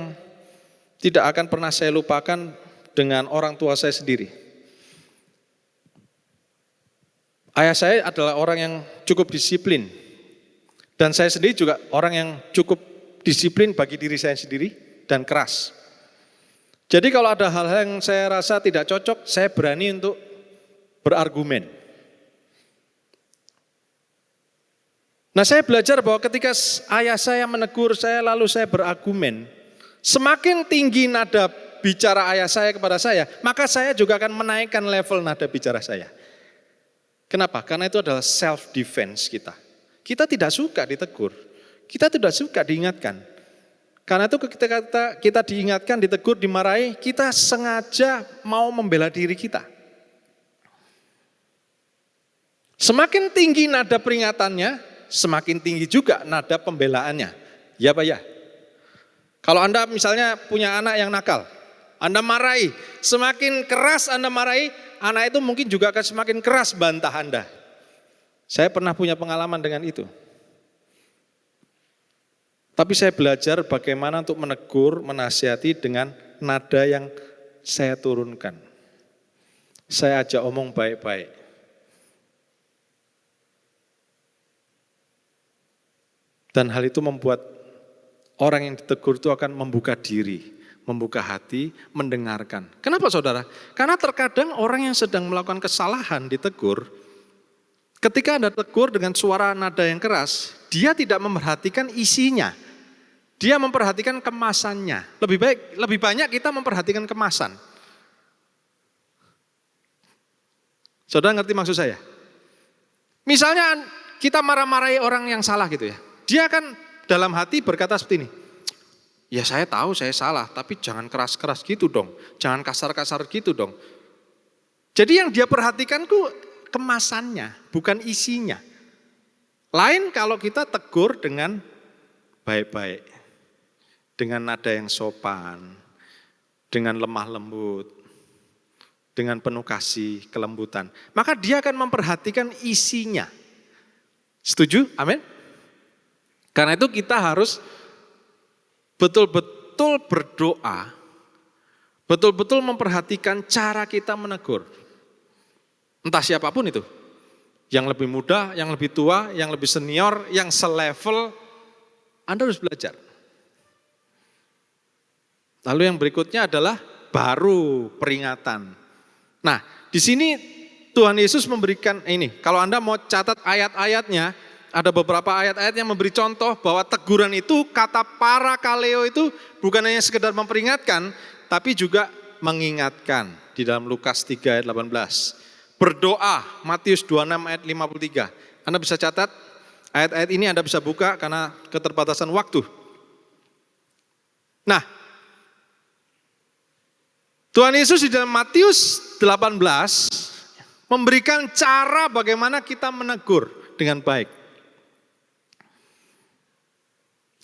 tidak akan pernah saya lupakan dengan orang tua saya sendiri. Ayah saya adalah orang yang cukup disiplin. Dan saya sendiri juga orang yang cukup disiplin bagi diri saya sendiri dan keras. Jadi kalau ada hal-hal yang saya rasa tidak cocok, saya berani untuk berargumen. Nah, saya belajar bahwa ketika ayah saya menegur saya lalu saya berargumen, semakin tinggi nada bicara ayah saya kepada saya, maka saya juga akan menaikkan level nada bicara saya. Kenapa? Karena itu adalah self defense kita. Kita tidak suka ditegur, kita tidak suka diingatkan. Karena itu ketika kita diingatkan, ditegur, dimarahi, kita sengaja mau membela diri kita. Semakin tinggi nada peringatannya, semakin tinggi juga nada pembelaannya. Ya Pak ya? Kalau Anda misalnya punya anak yang nakal, Anda marahi, semakin keras Anda marahi, anak itu mungkin juga akan semakin keras bantah Anda. Saya pernah punya pengalaman dengan itu. Tapi saya belajar bagaimana untuk menegur, menasihati dengan nada yang saya turunkan. Saya ajak omong baik-baik. Dan hal itu membuat orang yang ditegur itu akan membuka diri, membuka hati, mendengarkan. Kenapa saudara? Karena terkadang orang yang sedang melakukan kesalahan ditegur, ketika Anda tegur dengan suara nada yang keras, dia tidak memperhatikan isinya. Dia memperhatikan kemasannya. Lebih banyak kita memperhatikan kemasan. Saudara ngerti maksud saya? Misalnya kita marah-marahi orang yang salah gitu ya. Dia akan dalam hati berkata seperti ini. Ya saya tahu saya salah, tapi jangan keras-keras gitu dong. Jangan kasar-kasar gitu dong. Jadi yang dia perhatikan kemasannya, bukan isinya. Lain kalau kita tegur dengan baik-baik. Dengan nada yang sopan, dengan lemah lembut, dengan penuh kasih, kelembutan. Maka dia akan memperhatikan isinya. Setuju? Amin? Karena itu kita harus betul-betul berdoa, betul-betul memperhatikan cara kita menegur. Entah siapapun itu. Yang lebih muda, yang lebih tua, yang lebih senior, yang selevel, Anda harus belajar. Lalu yang berikutnya adalah baru peringatan. Nah, di sini Tuhan Yesus memberikan ini. Kalau Anda mau catat ayat-ayatnya, ada beberapa ayat-ayat yang memberi contoh bahwa teguran itu, kata parakaleo itu bukan hanya sekedar memperingatkan, tapi juga mengingatkan. Di dalam Lukas 3 ayat 18. Berdoa, Matius 26 ayat 53. Anda bisa catat, ayat-ayat ini Anda bisa buka karena keterbatasan waktu. Nah, Tuhan Yesus di dalam Matius 18 memberikan cara bagaimana kita menegur dengan baik.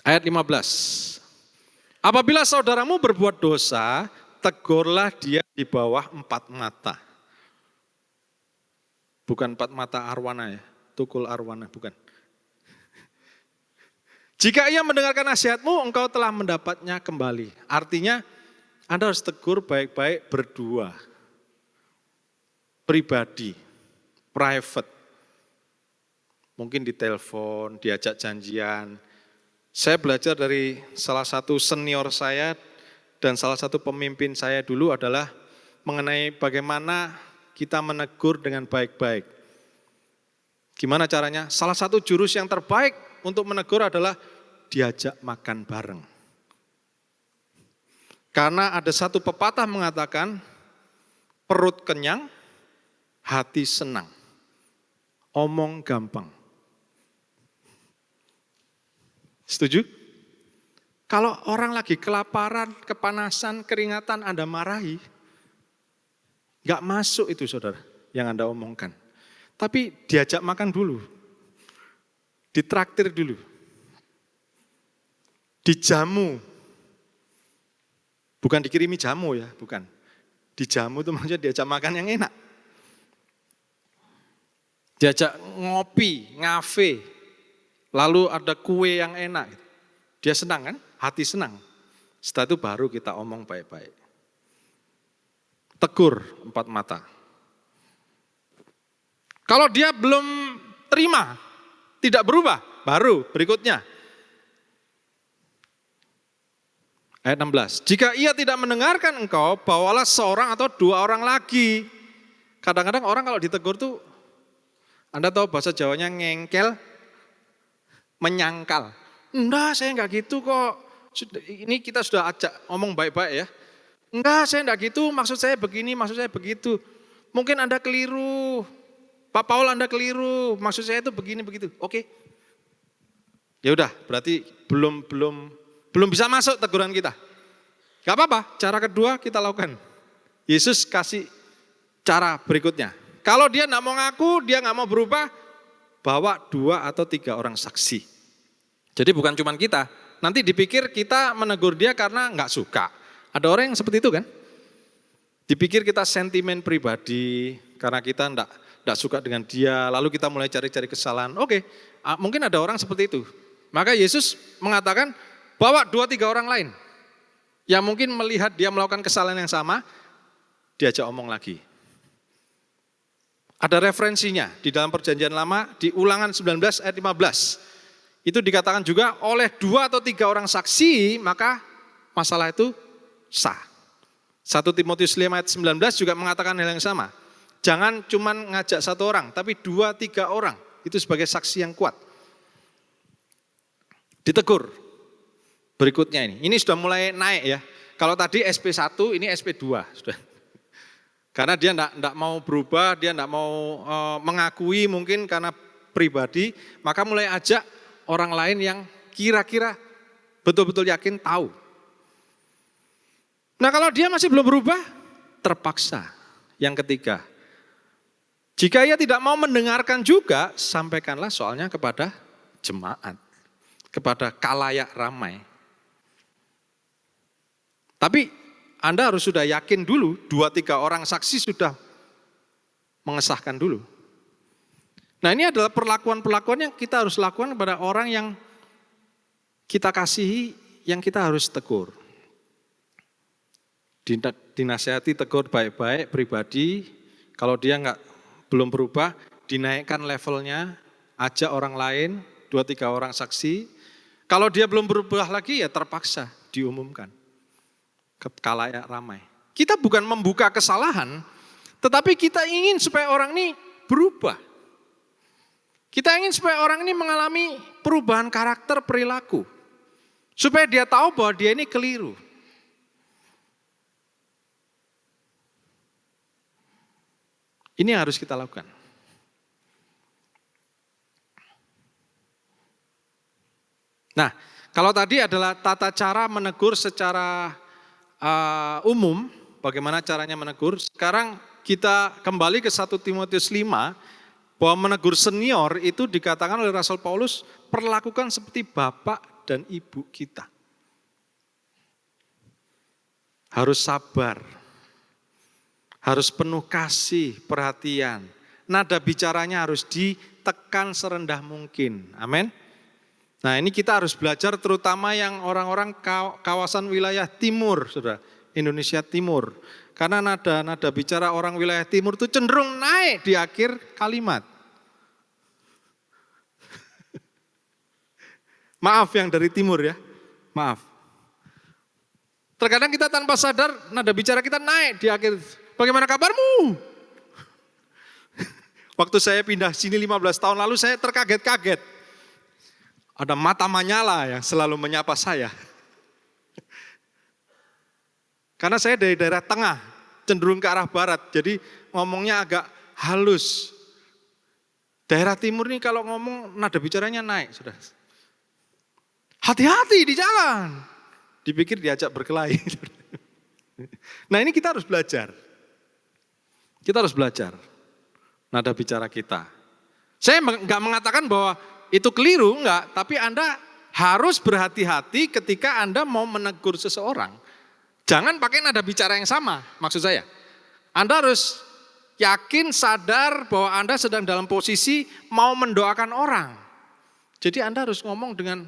Ayat 15. Apabila saudaramu berbuat dosa, tegurlah dia di bawah 4 mata. Bukan 4 mata arwana ya, tukul arwana, bukan. Jika ia mendengarkan nasihatmu, engkau telah mendapatnya kembali. Artinya, Anda harus tegur baik-baik berdua. Pribadi, private. Mungkin di telepon, diajak janjian. Saya belajar dari salah satu senior saya dan salah satu pemimpin saya dulu adalah mengenai bagaimana kita menegur dengan baik-baik. Gimana caranya? Salah satu jurus yang terbaik untuk menegur adalah diajak makan bareng. Karena ada satu pepatah mengatakan, perut kenyang, hati senang. Omong gampang. Setuju? Kalau orang lagi kelaparan, kepanasan, keringatan, Anda marahi, nggak masuk itu saudara yang Anda omongkan. Tapi diajak makan dulu, ditraktir dulu, dijamu. Bukan dikirimi jamu ya, bukan. Dijamu itu maksudnya diajak makan yang enak. Diajak ngopi, ngafe, lalu ada kue yang enak. Dia senang kan? Hati senang. Setelah itu baru kita omong baik-baik. Tegur 4 mata. Kalau dia belum terima, tidak berubah, baru berikutnya. Ayat 16. Jika ia tidak mendengarkan engkau, bawalah seorang atau 2 orang lagi. Kadang-kadang orang kalau ditegur tuh, Anda tahu bahasa Jawanya ngengkel, menyangkal. Enggak, saya enggak gitu kok. Ini kita sudah ajak ngomong baik-baik ya. Enggak, saya enggak gitu, maksud saya begini, maksud saya begitu. Mungkin Anda keliru. Pak Paul Anda keliru, maksud saya itu begini begitu. Oke. Ya udah, berarti belum bisa masuk teguran kita. Gak apa-apa, cara kedua kita lakukan. Yesus kasih cara berikutnya. Kalau dia enggak mau ngaku, dia enggak mau berubah, bawa 2 atau 3 orang saksi. Jadi bukan cuma kita, nanti dipikir kita menegur dia karena enggak suka. Ada orang yang seperti itu kan? Dipikir kita sentimen pribadi, karena kita enggak suka dengan dia, lalu kita mulai cari-cari kesalahan. Oke, mungkin ada orang seperti itu. Maka Yesus mengatakan, bawa 2-3 orang lain. Yang mungkin melihat dia melakukan kesalahan yang sama, diajak omong lagi. Ada referensinya di dalam perjanjian lama, di Ulangan 19 ayat 15. Itu dikatakan juga oleh 2 atau 3 orang saksi, maka masalah itu sah. 1 Timotius 5 ayat 19 juga mengatakan hal yang sama. Jangan cuma ngajak 1 orang, tapi 2-3 orang. Itu sebagai saksi yang kuat. Ditegur. Berikutnya ini sudah mulai naik ya. Kalau tadi SP1, ini SP2 sudah. Karena dia enggak mau berubah, dia enggak mau mengakui mungkin karena pribadi, maka mulai ajak orang lain yang kira-kira betul-betul yakin tahu. Nah kalau dia masih belum berubah, terpaksa. Yang ketiga, jika ia tidak mau mendengarkan juga, sampaikanlah soalnya kepada jemaat, kepada kalayak ramai. Tapi Anda harus sudah yakin dulu, 2-3 orang saksi sudah mengesahkan dulu. Nah ini adalah perlakuan-perlakuan yang kita harus lakukan kepada orang yang kita kasihi, yang kita harus tegur. Dinasihati, tegur baik-baik, pribadi. Kalau dia belum berubah, dinaikkan levelnya, ajak orang lain, 2-3 orang saksi. Kalau dia belum berubah lagi ya terpaksa diumumkan ke kalayak ramai. Kita bukan membuka kesalahan, tetapi kita ingin supaya orang ini berubah. Kita ingin supaya orang ini mengalami perubahan karakter perilaku. Supaya dia tahu bahwa dia ini keliru. Ini yang harus kita lakukan. Nah, kalau tadi adalah tata cara menegur secara umum, bagaimana caranya menegur. Sekarang kita kembali ke 1 Timotius 5, bahwa menegur senior itu dikatakan oleh Rasul Paulus, perlakukan seperti bapak dan ibu kita. Harus sabar, harus penuh kasih, perhatian. Nada bicaranya harus ditekan serendah mungkin. Amin. Nah ini kita harus belajar terutama yang orang-orang kawasan wilayah timur, saudara, Indonesia Timur. Karena nada bicara orang wilayah timur itu cenderung naik di akhir kalimat. Maaf yang dari timur ya, maaf. Terkadang kita tanpa sadar nada bicara kita naik di akhir. Bagaimana kabarmu? Waktu saya pindah sini 15 tahun lalu saya terkaget-kaget. Ada mata Manyala yang selalu menyapa saya. Karena saya dari daerah tengah, cenderung ke arah barat. Jadi ngomongnya agak halus. Daerah timur nih kalau ngomong nada bicaranya naik, sudah. Hati-hati di jalan. Dipikir diajak berkelahi. Nah ini kita harus belajar. Kita harus belajar nada bicara kita. Saya nggak mengatakan bahwa itu keliru, enggak. Tapi Anda harus berhati-hati ketika Anda mau menegur seseorang. Jangan pakai nada bicara yang sama, maksud saya. Anda harus yakin, sadar bahwa Anda sedang dalam posisi mau mendoakan orang. Jadi Anda harus ngomong dengan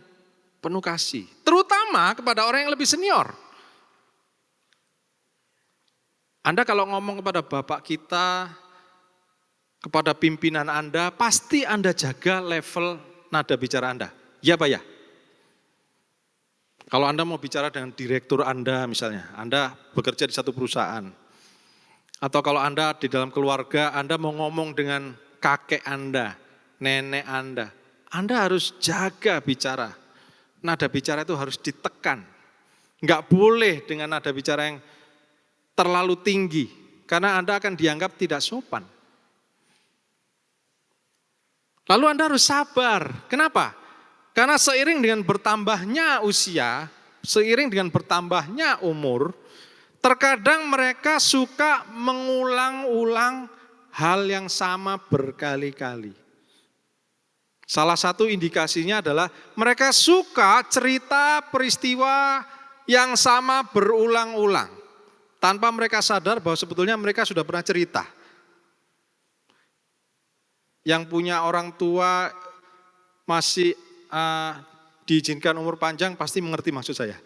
penuh kasih. Terutama kepada orang yang lebih senior. Anda kalau ngomong kepada bapak kita, kepada pimpinan Anda, pasti Anda jaga level nada bicara Anda. Ya Pak ya? Kalau Anda mau bicara dengan direktur Anda misalnya, Anda bekerja di satu perusahaan. Atau kalau Anda di dalam keluarga, Anda mau ngomong dengan kakek Anda, nenek Anda harus jaga bicara. Nada bicara itu harus ditekan. Enggak boleh dengan nada bicara yang terlalu tinggi. Karena Anda akan dianggap tidak sopan. Lalu Anda harus sabar. Kenapa? Karena seiring dengan bertambahnya usia, seiring dengan bertambahnya umur, terkadang mereka suka mengulang-ulang hal yang sama berkali-kali. Salah satu indikasinya adalah mereka suka cerita peristiwa yang sama berulang-ulang. Tanpa mereka sadar bahwa sebetulnya mereka sudah pernah cerita. Yang punya orang tua masih diizinkan umur panjang pasti mengerti maksud saya.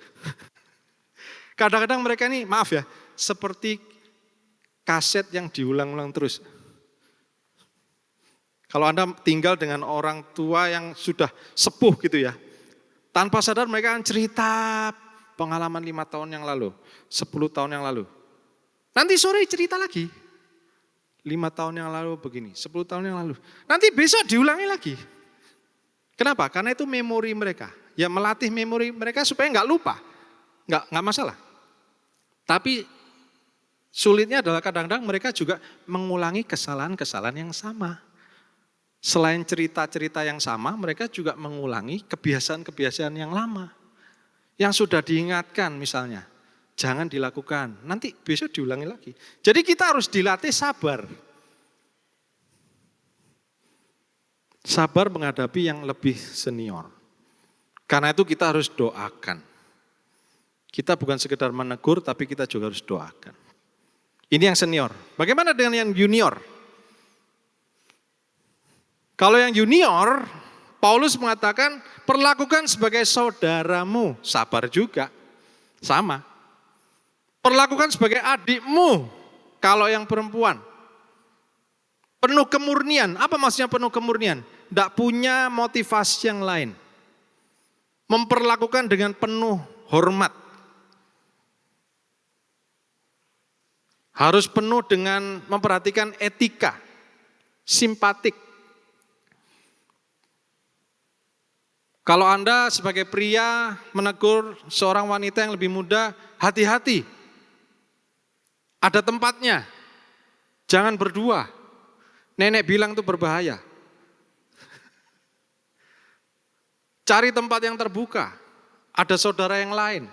Kadang-kadang mereka ini, maaf ya, seperti kaset yang diulang-ulang terus. Kalau Anda tinggal dengan orang tua yang sudah sepuh gitu ya, tanpa sadar mereka akan cerita pengalaman 5 tahun yang lalu, 10 tahun yang lalu. Nanti sore cerita lagi, 5 tahun yang lalu begini, 10 tahun yang lalu. Nanti besok diulangi lagi. Kenapa? Karena itu memori mereka. Ya melatih memori mereka supaya nggak lupa. Nggak masalah. Tapi sulitnya adalah kadang-kadang mereka juga mengulangi kesalahan-kesalahan yang sama. Selain cerita-cerita yang sama, mereka juga mengulangi kebiasaan-kebiasaan yang lama. Yang sudah diingatkan misalnya, jangan dilakukan, nanti besok diulangi lagi. Jadi kita harus dilatih sabar. Sabar menghadapi yang lebih senior. Karena itu kita harus doakan. Kita bukan sekedar menegur, tapi kita juga harus doakan. Ini yang senior. Bagaimana dengan yang junior? Kalau yang junior, Paulus mengatakan perlakukan sebagai saudaramu, sabar juga, sama. Perlakukan sebagai adikmu, kalau yang perempuan. Penuh kemurnian, apa maksudnya penuh kemurnian? Tidak punya motivasi yang lain. Memperlakukan dengan penuh hormat. Harus penuh dengan memperhatikan etika, simpatik. Kalau Anda sebagai pria menegur seorang wanita yang lebih muda, hati-hati. Ada tempatnya. Jangan berdua. Nenek bilang itu berbahaya. Cari tempat yang terbuka. Ada saudara yang lain.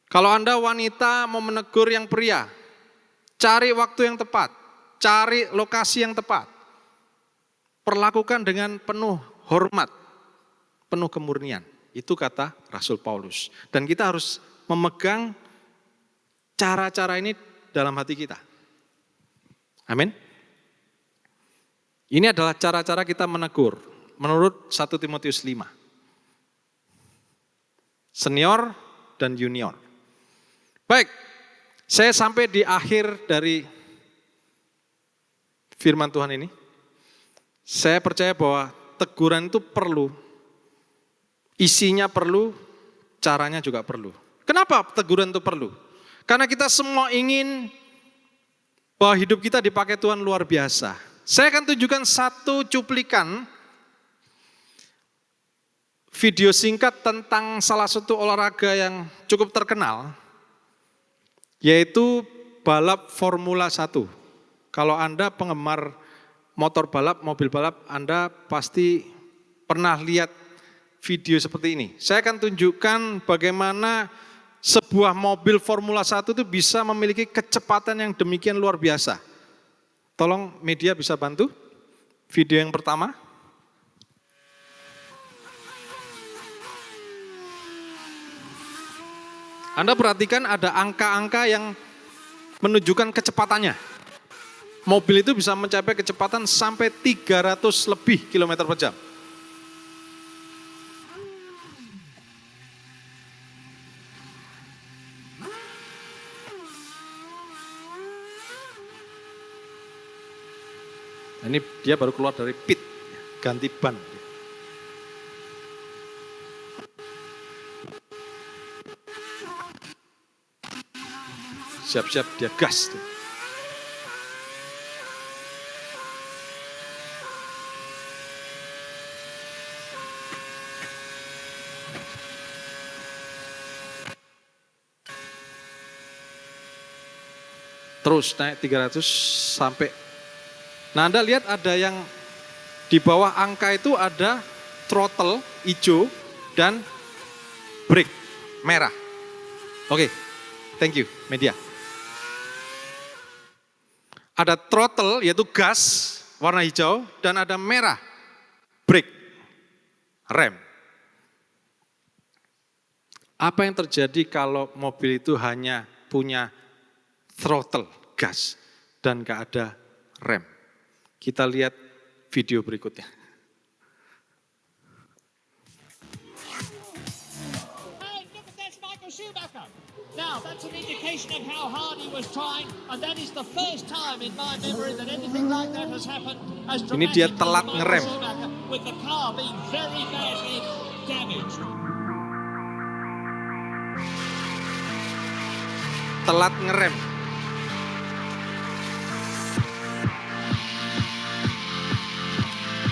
Kalau Anda wanita mau menegur yang pria, cari waktu yang tepat. Cari lokasi yang tepat. Perlakukan dengan penuh hormat, penuh kemurnian. Itu kata Rasul Paulus. Dan kita harus memegang cara-cara ini dalam hati kita. Amin. Ini adalah cara-cara kita menegur menurut 1 Timotius 5. Senior dan junior. Baik, saya sampai di akhir dari firman Tuhan ini. Saya percaya bahwa teguran itu perlu, isinya perlu, caranya juga perlu. Kenapa teguran itu perlu? Karena kita semua ingin bahwa hidup kita dipakai Tuhan luar biasa. Saya akan tunjukkan satu cuplikan video singkat tentang salah satu olahraga yang cukup terkenal, yaitu balap Formula 1. Kalau Anda penggemar motor balap, mobil balap, Anda pasti pernah lihat video seperti ini. Saya akan tunjukkan bagaimana sebuah mobil Formula 1 itu bisa memiliki kecepatan yang demikian luar biasa. Tolong media bisa bantu. Video yang pertama. Anda perhatikan ada angka-angka yang menunjukkan kecepatannya. Mobil itu bisa mencapai kecepatan sampai 300 lebih kilometer per jam. Ini dia baru keluar dari pit, ganti ban. Siap-siap dia gas. Terus naik 300 sampai. Nah, Anda lihat ada yang di bawah angka itu ada throttle hijau dan brake merah. Oke, thank you media. Ada throttle yaitu gas warna hijau dan ada merah brake rem. Apa yang terjadi kalau mobil itu hanya punya throttle gas dan gak ada rem? Kita lihat video berikutnya. Hey, look at that's Michael Schumacher. Now, that's an indication of how hard he was trying, and that is the first time in my memory that anything like that has happened as Ini dia dramatically telat as Michael ngerem. Schumacher, with the car being very badly damaged. Telat ngerem.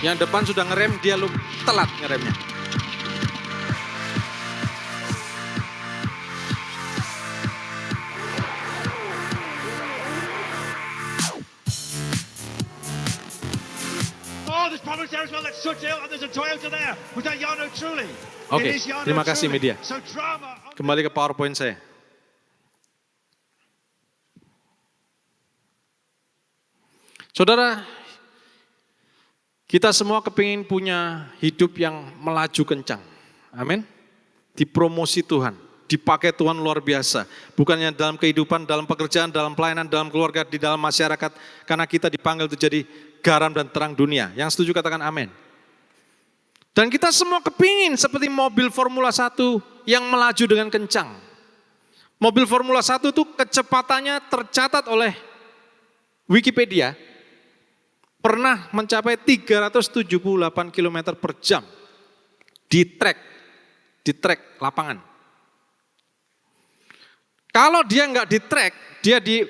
Yang depan sudah ngerem, dia telat ngeremnya. Oh, there's problems there as well. That's Sutil, and there's a Toyota there. Was that Jarno Trulli? Oke, It is Jarno terima kasih Trulli. media. So drama. Kembali ke PowerPoint saya. Saudara, kita semua kepingin punya hidup yang melaju kencang. Amin. Dipromosi Tuhan, dipakai Tuhan luar biasa. Bukannya dalam kehidupan, dalam pekerjaan, dalam pelayanan, dalam keluarga, di dalam masyarakat. Karena kita dipanggil untuk jadi garam dan terang dunia. Yang setuju katakan amin. Dan kita semua kepingin seperti mobil Formula 1 yang melaju dengan kencang. Mobil Formula 1 itu kecepatannya tercatat oleh Wikipedia pernah mencapai 378 km per jam di trek lapangan. Kalau dia nggak di trek, dia di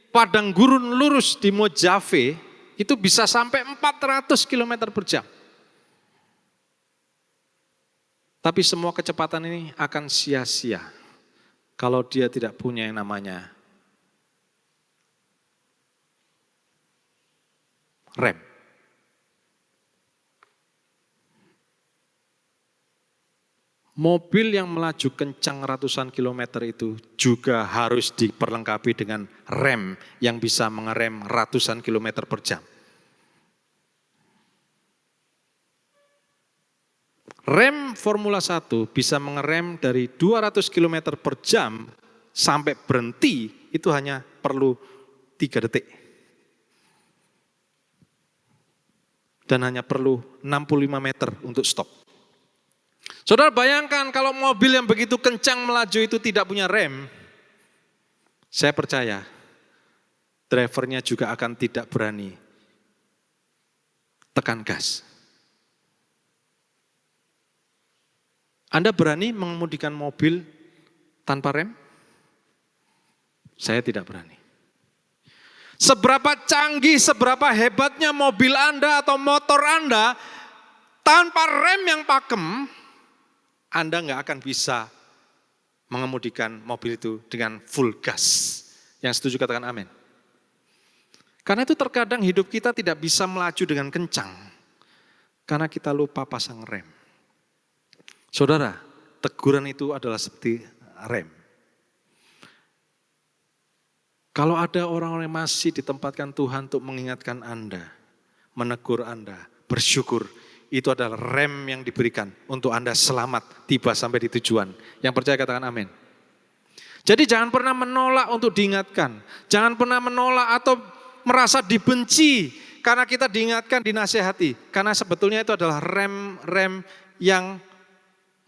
padang gurun lurus di Mojave, itu bisa sampai 400 km per jam. Tapi semua kecepatan ini akan sia-sia kalau dia tidak punya yang namanya rem. Mobil yang melaju kencang ratusan kilometer itu juga harus diperlengkapi dengan rem yang bisa mengerem ratusan kilometer per jam. Rem Formula 1 bisa mengerem dari 200 km per jam sampai berhenti itu hanya perlu 3 detik. Dan hanya perlu 65 meter untuk stop. Saudara bayangkan kalau mobil yang begitu kencang melaju itu tidak punya rem, saya percaya drivernya juga akan tidak berani tekan gas. Anda berani mengemudikan mobil tanpa rem? Saya tidak berani. Seberapa canggih, seberapa hebatnya mobil Anda atau motor Anda, tanpa rem yang pakem, Anda nggak akan bisa mengemudikan mobil itu dengan full gas. Yang setuju katakan amin. Karena itu terkadang hidup kita tidak bisa melaju dengan kencang. Karena kita lupa pasang rem. Saudara, teguran itu adalah seperti rem. Kalau ada orang-orang yang masih ditempatkan Tuhan untuk mengingatkan Anda, menegur Anda, bersyukur, itu adalah rem yang diberikan untuk Anda selamat tiba sampai di tujuan. Yang percaya katakan amin. Jadi jangan pernah menolak untuk diingatkan. Jangan pernah menolak atau merasa dibenci karena kita diingatkan, dinasehati. Karena sebetulnya itu adalah rem-rem yang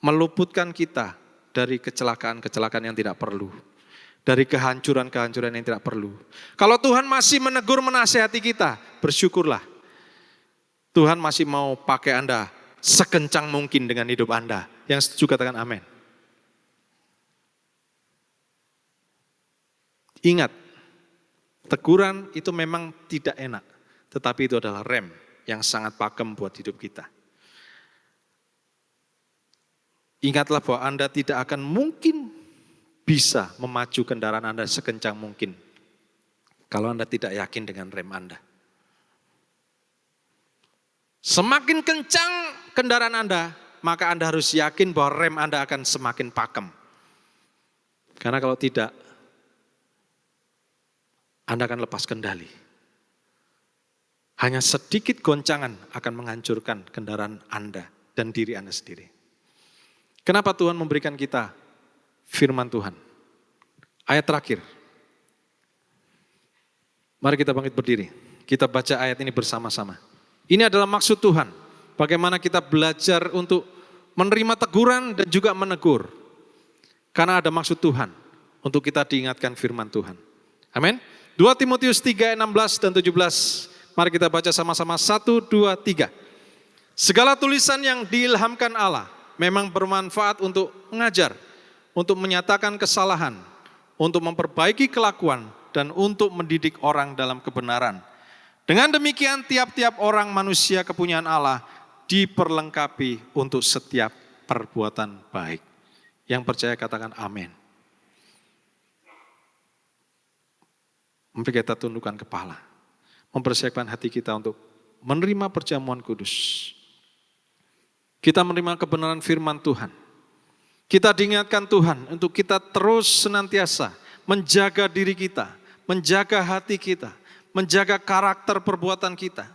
meluputkan kita dari kecelakaan-kecelakaan yang tidak perlu. Dari kehancuran-kehancuran yang tidak perlu. Kalau Tuhan masih menegur, menasehati kita, bersyukurlah. Tuhan masih mau pakai Anda sekencang mungkin dengan hidup Anda. Yang setuju katakan amin. Ingat, teguran itu memang tidak enak. Tetapi itu adalah rem yang sangat pakem buat hidup kita. Ingatlah bahwa Anda tidak akan mungkin bisa memacu kendaraan Anda sekencang mungkin kalau Anda tidak yakin dengan rem Anda. Semakin kencang kendaraan Anda, maka Anda harus yakin bahwa rem Anda akan semakin pakem. Karena kalau tidak, Anda akan lepas kendali. Hanya sedikit goncangan akan menghancurkan kendaraan Anda dan diri Anda sendiri. Kenapa Tuhan memberikan kita firman Tuhan? Ayat terakhir. Mari kita bangkit berdiri. Kita baca ayat ini bersama-sama. Ini adalah maksud Tuhan. Bagaimana kita belajar untuk menerima teguran dan juga menegur. Karena ada maksud Tuhan untuk kita diingatkan firman Tuhan. Amin. 2 Timotius 3, 16 dan 17. Mari kita baca sama-sama. 1, 2, 3. Segala tulisan yang diilhamkan Allah memang bermanfaat untuk mengajar, untuk menyatakan kesalahan, untuk memperbaiki kelakuan, dan untuk mendidik orang dalam kebenaran. Dengan demikian tiap-tiap orang manusia kepunyaan Allah diperlengkapi untuk setiap perbuatan baik. Yang percaya katakan amin. Mari kita tundukkan kepala. Mempersiapkan hati kita untuk menerima perjamuan kudus. Kita menerima kebenaran firman Tuhan. Kita diingatkan Tuhan untuk kita terus senantiasa menjaga diri kita, menjaga hati kita, menjaga karakter perbuatan kita.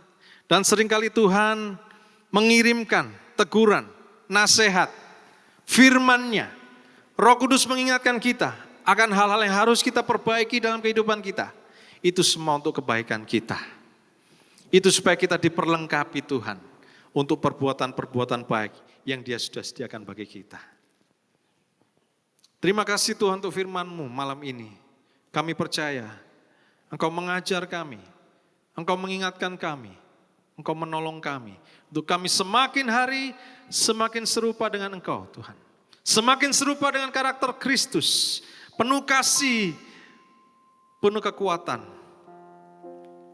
Dan seringkali Tuhan mengirimkan teguran, nasihat, firman-Nya. Roh Kudus mengingatkan kita akan hal-hal yang harus kita perbaiki dalam kehidupan kita. Itu semua untuk kebaikan kita. Itu supaya kita diperlengkapi Tuhan untuk perbuatan-perbuatan baik yang Dia sudah sediakan bagi kita. Terima kasih Tuhan untuk firman-Mu malam ini. Kami percaya Engkau mengajar kami, Engkau mengingatkan kami, Engkau menolong kami. Untuk kami semakin hari semakin serupa dengan Engkau Tuhan. Semakin serupa dengan karakter Kristus. Penuh kasih, penuh kekuatan,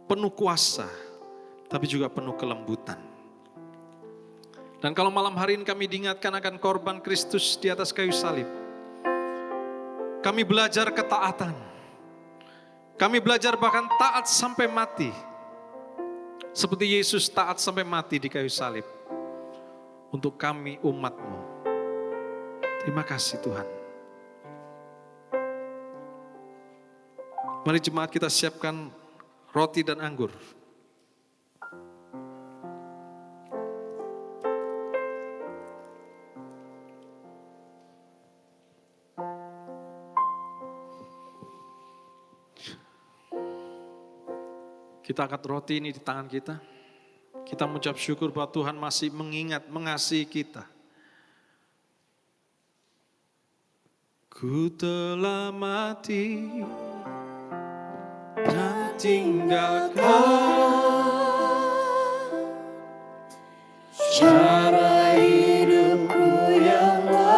penuh kuasa, tapi juga penuh kelembutan. Dan kalau malam hari ini kami diingatkan akan korban Kristus di atas kayu salib, kami belajar ketaatan. Kami belajar bahkan taat sampai mati. Seperti Yesus taat sampai mati di kayu salib. Untuk kami umat-Mu. Terima kasih Tuhan. Mari jemaat kita siapkan roti dan anggur. Kita angkat roti ini di tangan kita. Kita mengucap syukur bahwa Tuhan masih mengingat, mengasihi kita. Ku telah mati dan tinggalkan cara hidupku yang lalu.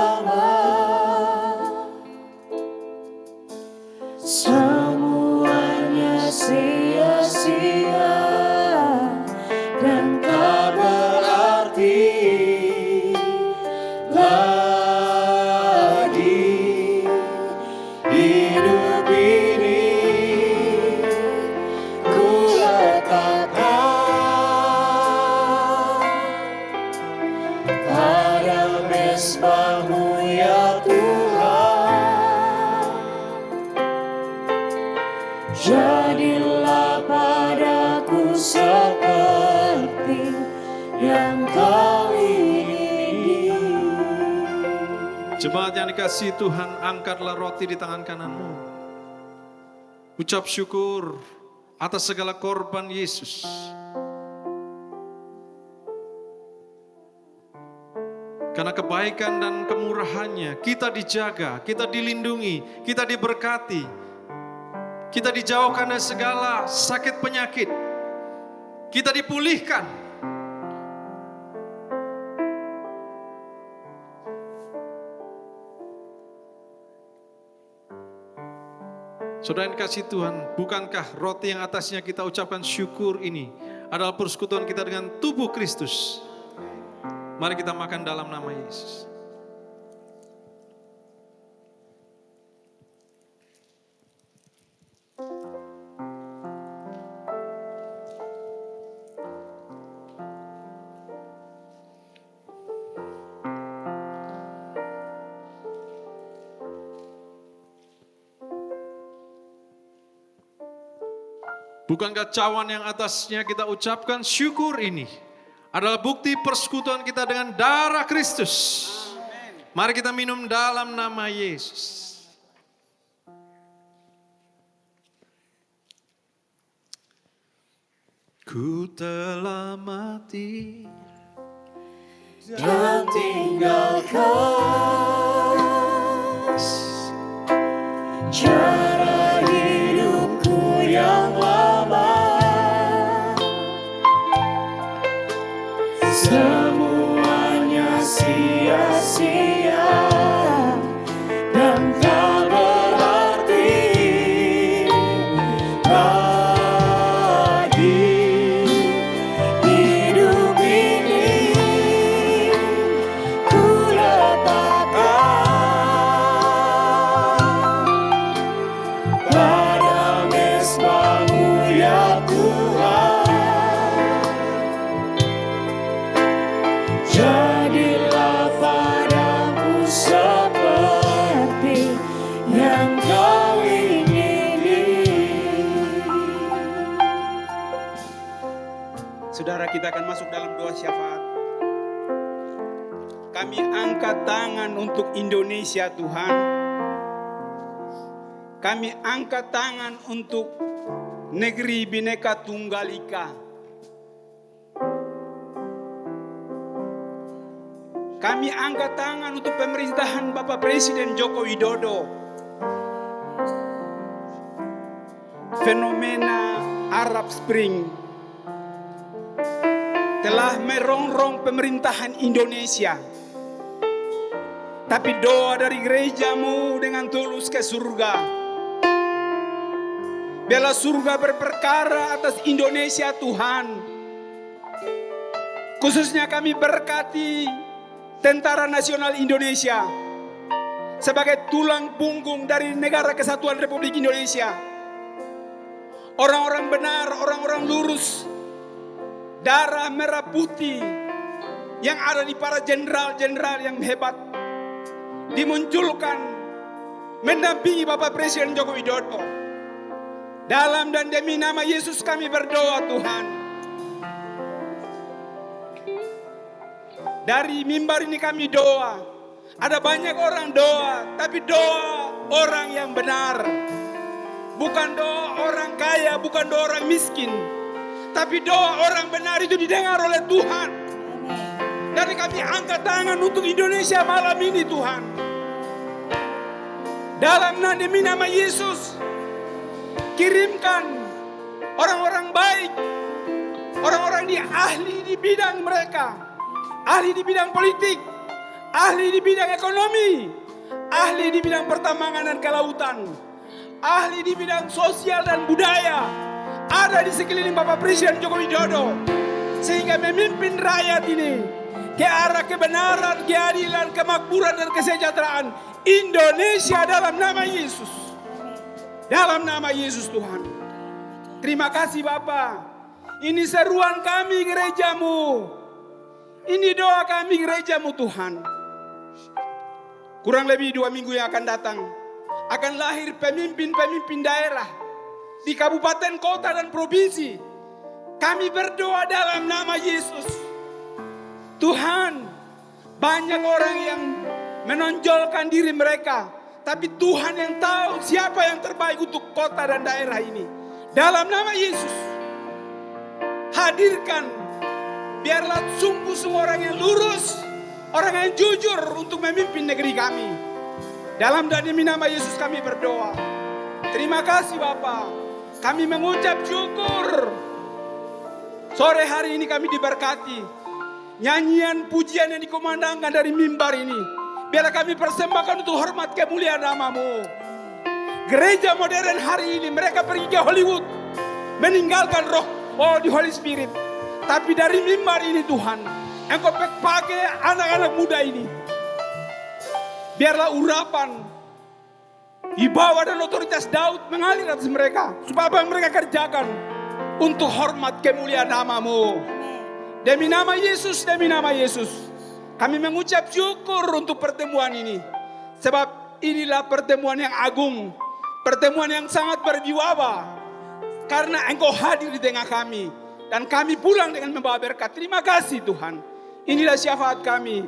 mesbah-Mu ya Tuhan. Jadilah padaku seperti yang Kau ingini. Jemaat yang dikasihi Tuhan, angkatlah roti di tangan kananmu. Ucap syukur atas segala korban Yesus. Karena kebaikan dan kemurahannya, kita dijaga, kita dilindungi, kita diberkati. Kita dijauhkan dari segala sakit penyakit. Kita dipulihkan. Saudara yang dikasihi Tuhan, bukankah roti yang atasnya kita ucapkan syukur ini adalah persekutuan kita dengan tubuh Kristus? Mari kita makan dalam nama Yesus. Bukankah cawan yang atasnya kita ucapkan syukur ini adalah bukti persekutuan kita dengan darah Kristus? Mari kita minum dalam nama Yesus. Ku telah mati dan tinggalkan cara hidupku yang lama. Semuanya sia-sia dan tak berarti lagi. Hidup ini ku letakkan pada mesbah-Mu ya Tuhan. Jadilah padaku seperti yang Kau ingini. Saudara, kita akan masuk dalam doa syafaat. Kami angkat tangan untuk Indonesia, Tuhan. Kami angkat tangan untuk negeri Bhinneka Tunggal Ika. Kami angkat tangan untuk pemerintahan Bapak Presiden Joko Widodo. Fenomena Arab Spring telah merongrong pemerintahan Indonesia. Tapi doa dari gereja-Mu dengan tulus ke surga. Biarlah surga berperkara atas Indonesia, Tuhan. Khususnya kami berkati Tentara Nasional Indonesia sebagai tulang punggung dari Negara Kesatuan Republik Indonesia. Orang-orang benar, orang-orang lurus, darah merah putih yang ada di para jenderal-jenderal yang hebat dimunculkan mendampingi Bapak Presiden Joko Widodo. Dalam dan demi nama Yesus kami berdoa, Tuhan. Dari mimbar ini kami doa. Ada banyak orang doa, tapi doa orang yang benar. Bukan doa orang kaya, bukan doa orang miskin. Tapi doa orang benar itu didengar oleh Tuhan. Dan kami angkat tangan untuk Indonesia malam ini, Tuhan. Dalam demi nama Yesus, kirimkan orang-orang baik, orang-orang ahli di bidang mereka. Ahli di bidang politik, ahli di bidang ekonomi, ahli di bidang pertambangan dan kelautan, ahli di bidang sosial dan budaya, ada di sekeliling Bapak Presiden Joko Widodo, sehingga memimpin rakyat ini ke arah kebenaran, keadilan, kemakmuran dan kesejahteraan Indonesia dalam nama Yesus. Dalam nama Yesus, Tuhan. Terima kasih Bapa. Ini seruan kami gereja-Mu. Ini doa kami gereja-Mu, Tuhan. kurang lebih 2 minggu yang akan datang, akan lahir pemimpin-pemimpin daerah di kabupaten, kota, dan provinsi. Kami berdoa dalam nama Yesus. Tuhan, banyak orang yang menonjolkan diri mereka, tapi Tuhan yang tahu siapa yang terbaik untuk kota dan daerah ini. Dalam nama Yesus, hadirkan, biarlah sungguh semua orang yang lurus, orang yang jujur untuk memimpin negeri kami. Dalam dan demi nama Yesus kami berdoa. Terima kasih Bapa. Kami mengucap syukur. Sore hari ini kami diberkati. Nyanyian pujian yang dikumandangkan dari mimbar ini, biarlah kami persembahkan untuk hormat kemuliaan nama-Mu. Gereja modern hari ini mereka pergi ke Hollywood, meninggalkan roh di Holy Spirit. Tapi dari mimbar ini Tuhan, Engkau pakai anak-anak muda ini. Biarlah urapan, wibawa dan otoritas Daud mengalir atas mereka. Supaya apa yang mereka kerjakan untuk hormat kemuliaan nama-Mu. Demi nama Yesus, demi nama Yesus, kami mengucap syukur untuk pertemuan ini. Sebab inilah pertemuan yang agung, pertemuan yang sangat berwibawa. Karena Engkau hadir di tengah kami. Dan kami pulang dengan membawa berkat. Terima kasih Tuhan. Inilah syafaat kami.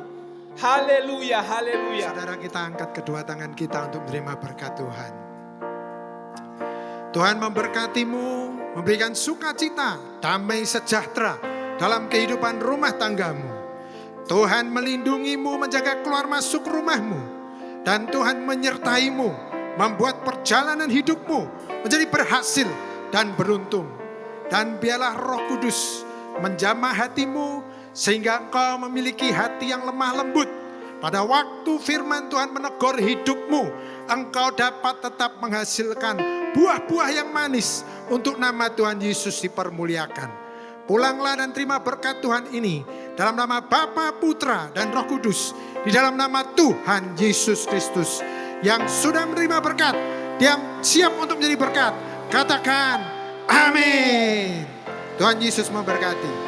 Haleluya, haleluya. Saudara, kita angkat kedua tangan kita untuk menerima berkat Tuhan. Tuhan memberkatimu, memberikan sukacita, damai sejahtera dalam kehidupan rumah tanggamu. Tuhan melindungimu, menjaga keluar masuk rumahmu. Dan Tuhan menyertaimu, membuat perjalanan hidupmu menjadi berhasil dan beruntung. Dan biarlah Roh Kudus menjamah hatimu sehingga engkau memiliki hati yang lemah lembut. Pada waktu firman Tuhan menegur hidupmu, engkau dapat tetap menghasilkan buah-buah yang manis untuk nama Tuhan Yesus dipermuliakan. Pulanglah dan terima berkat Tuhan ini dalam nama Bapa, Putra, dan Roh Kudus. Di dalam nama Tuhan Yesus Kristus yang sudah menerima berkat, dia siap untuk menjadi berkat. Katakan amin. Tuhan Yesus memberkati.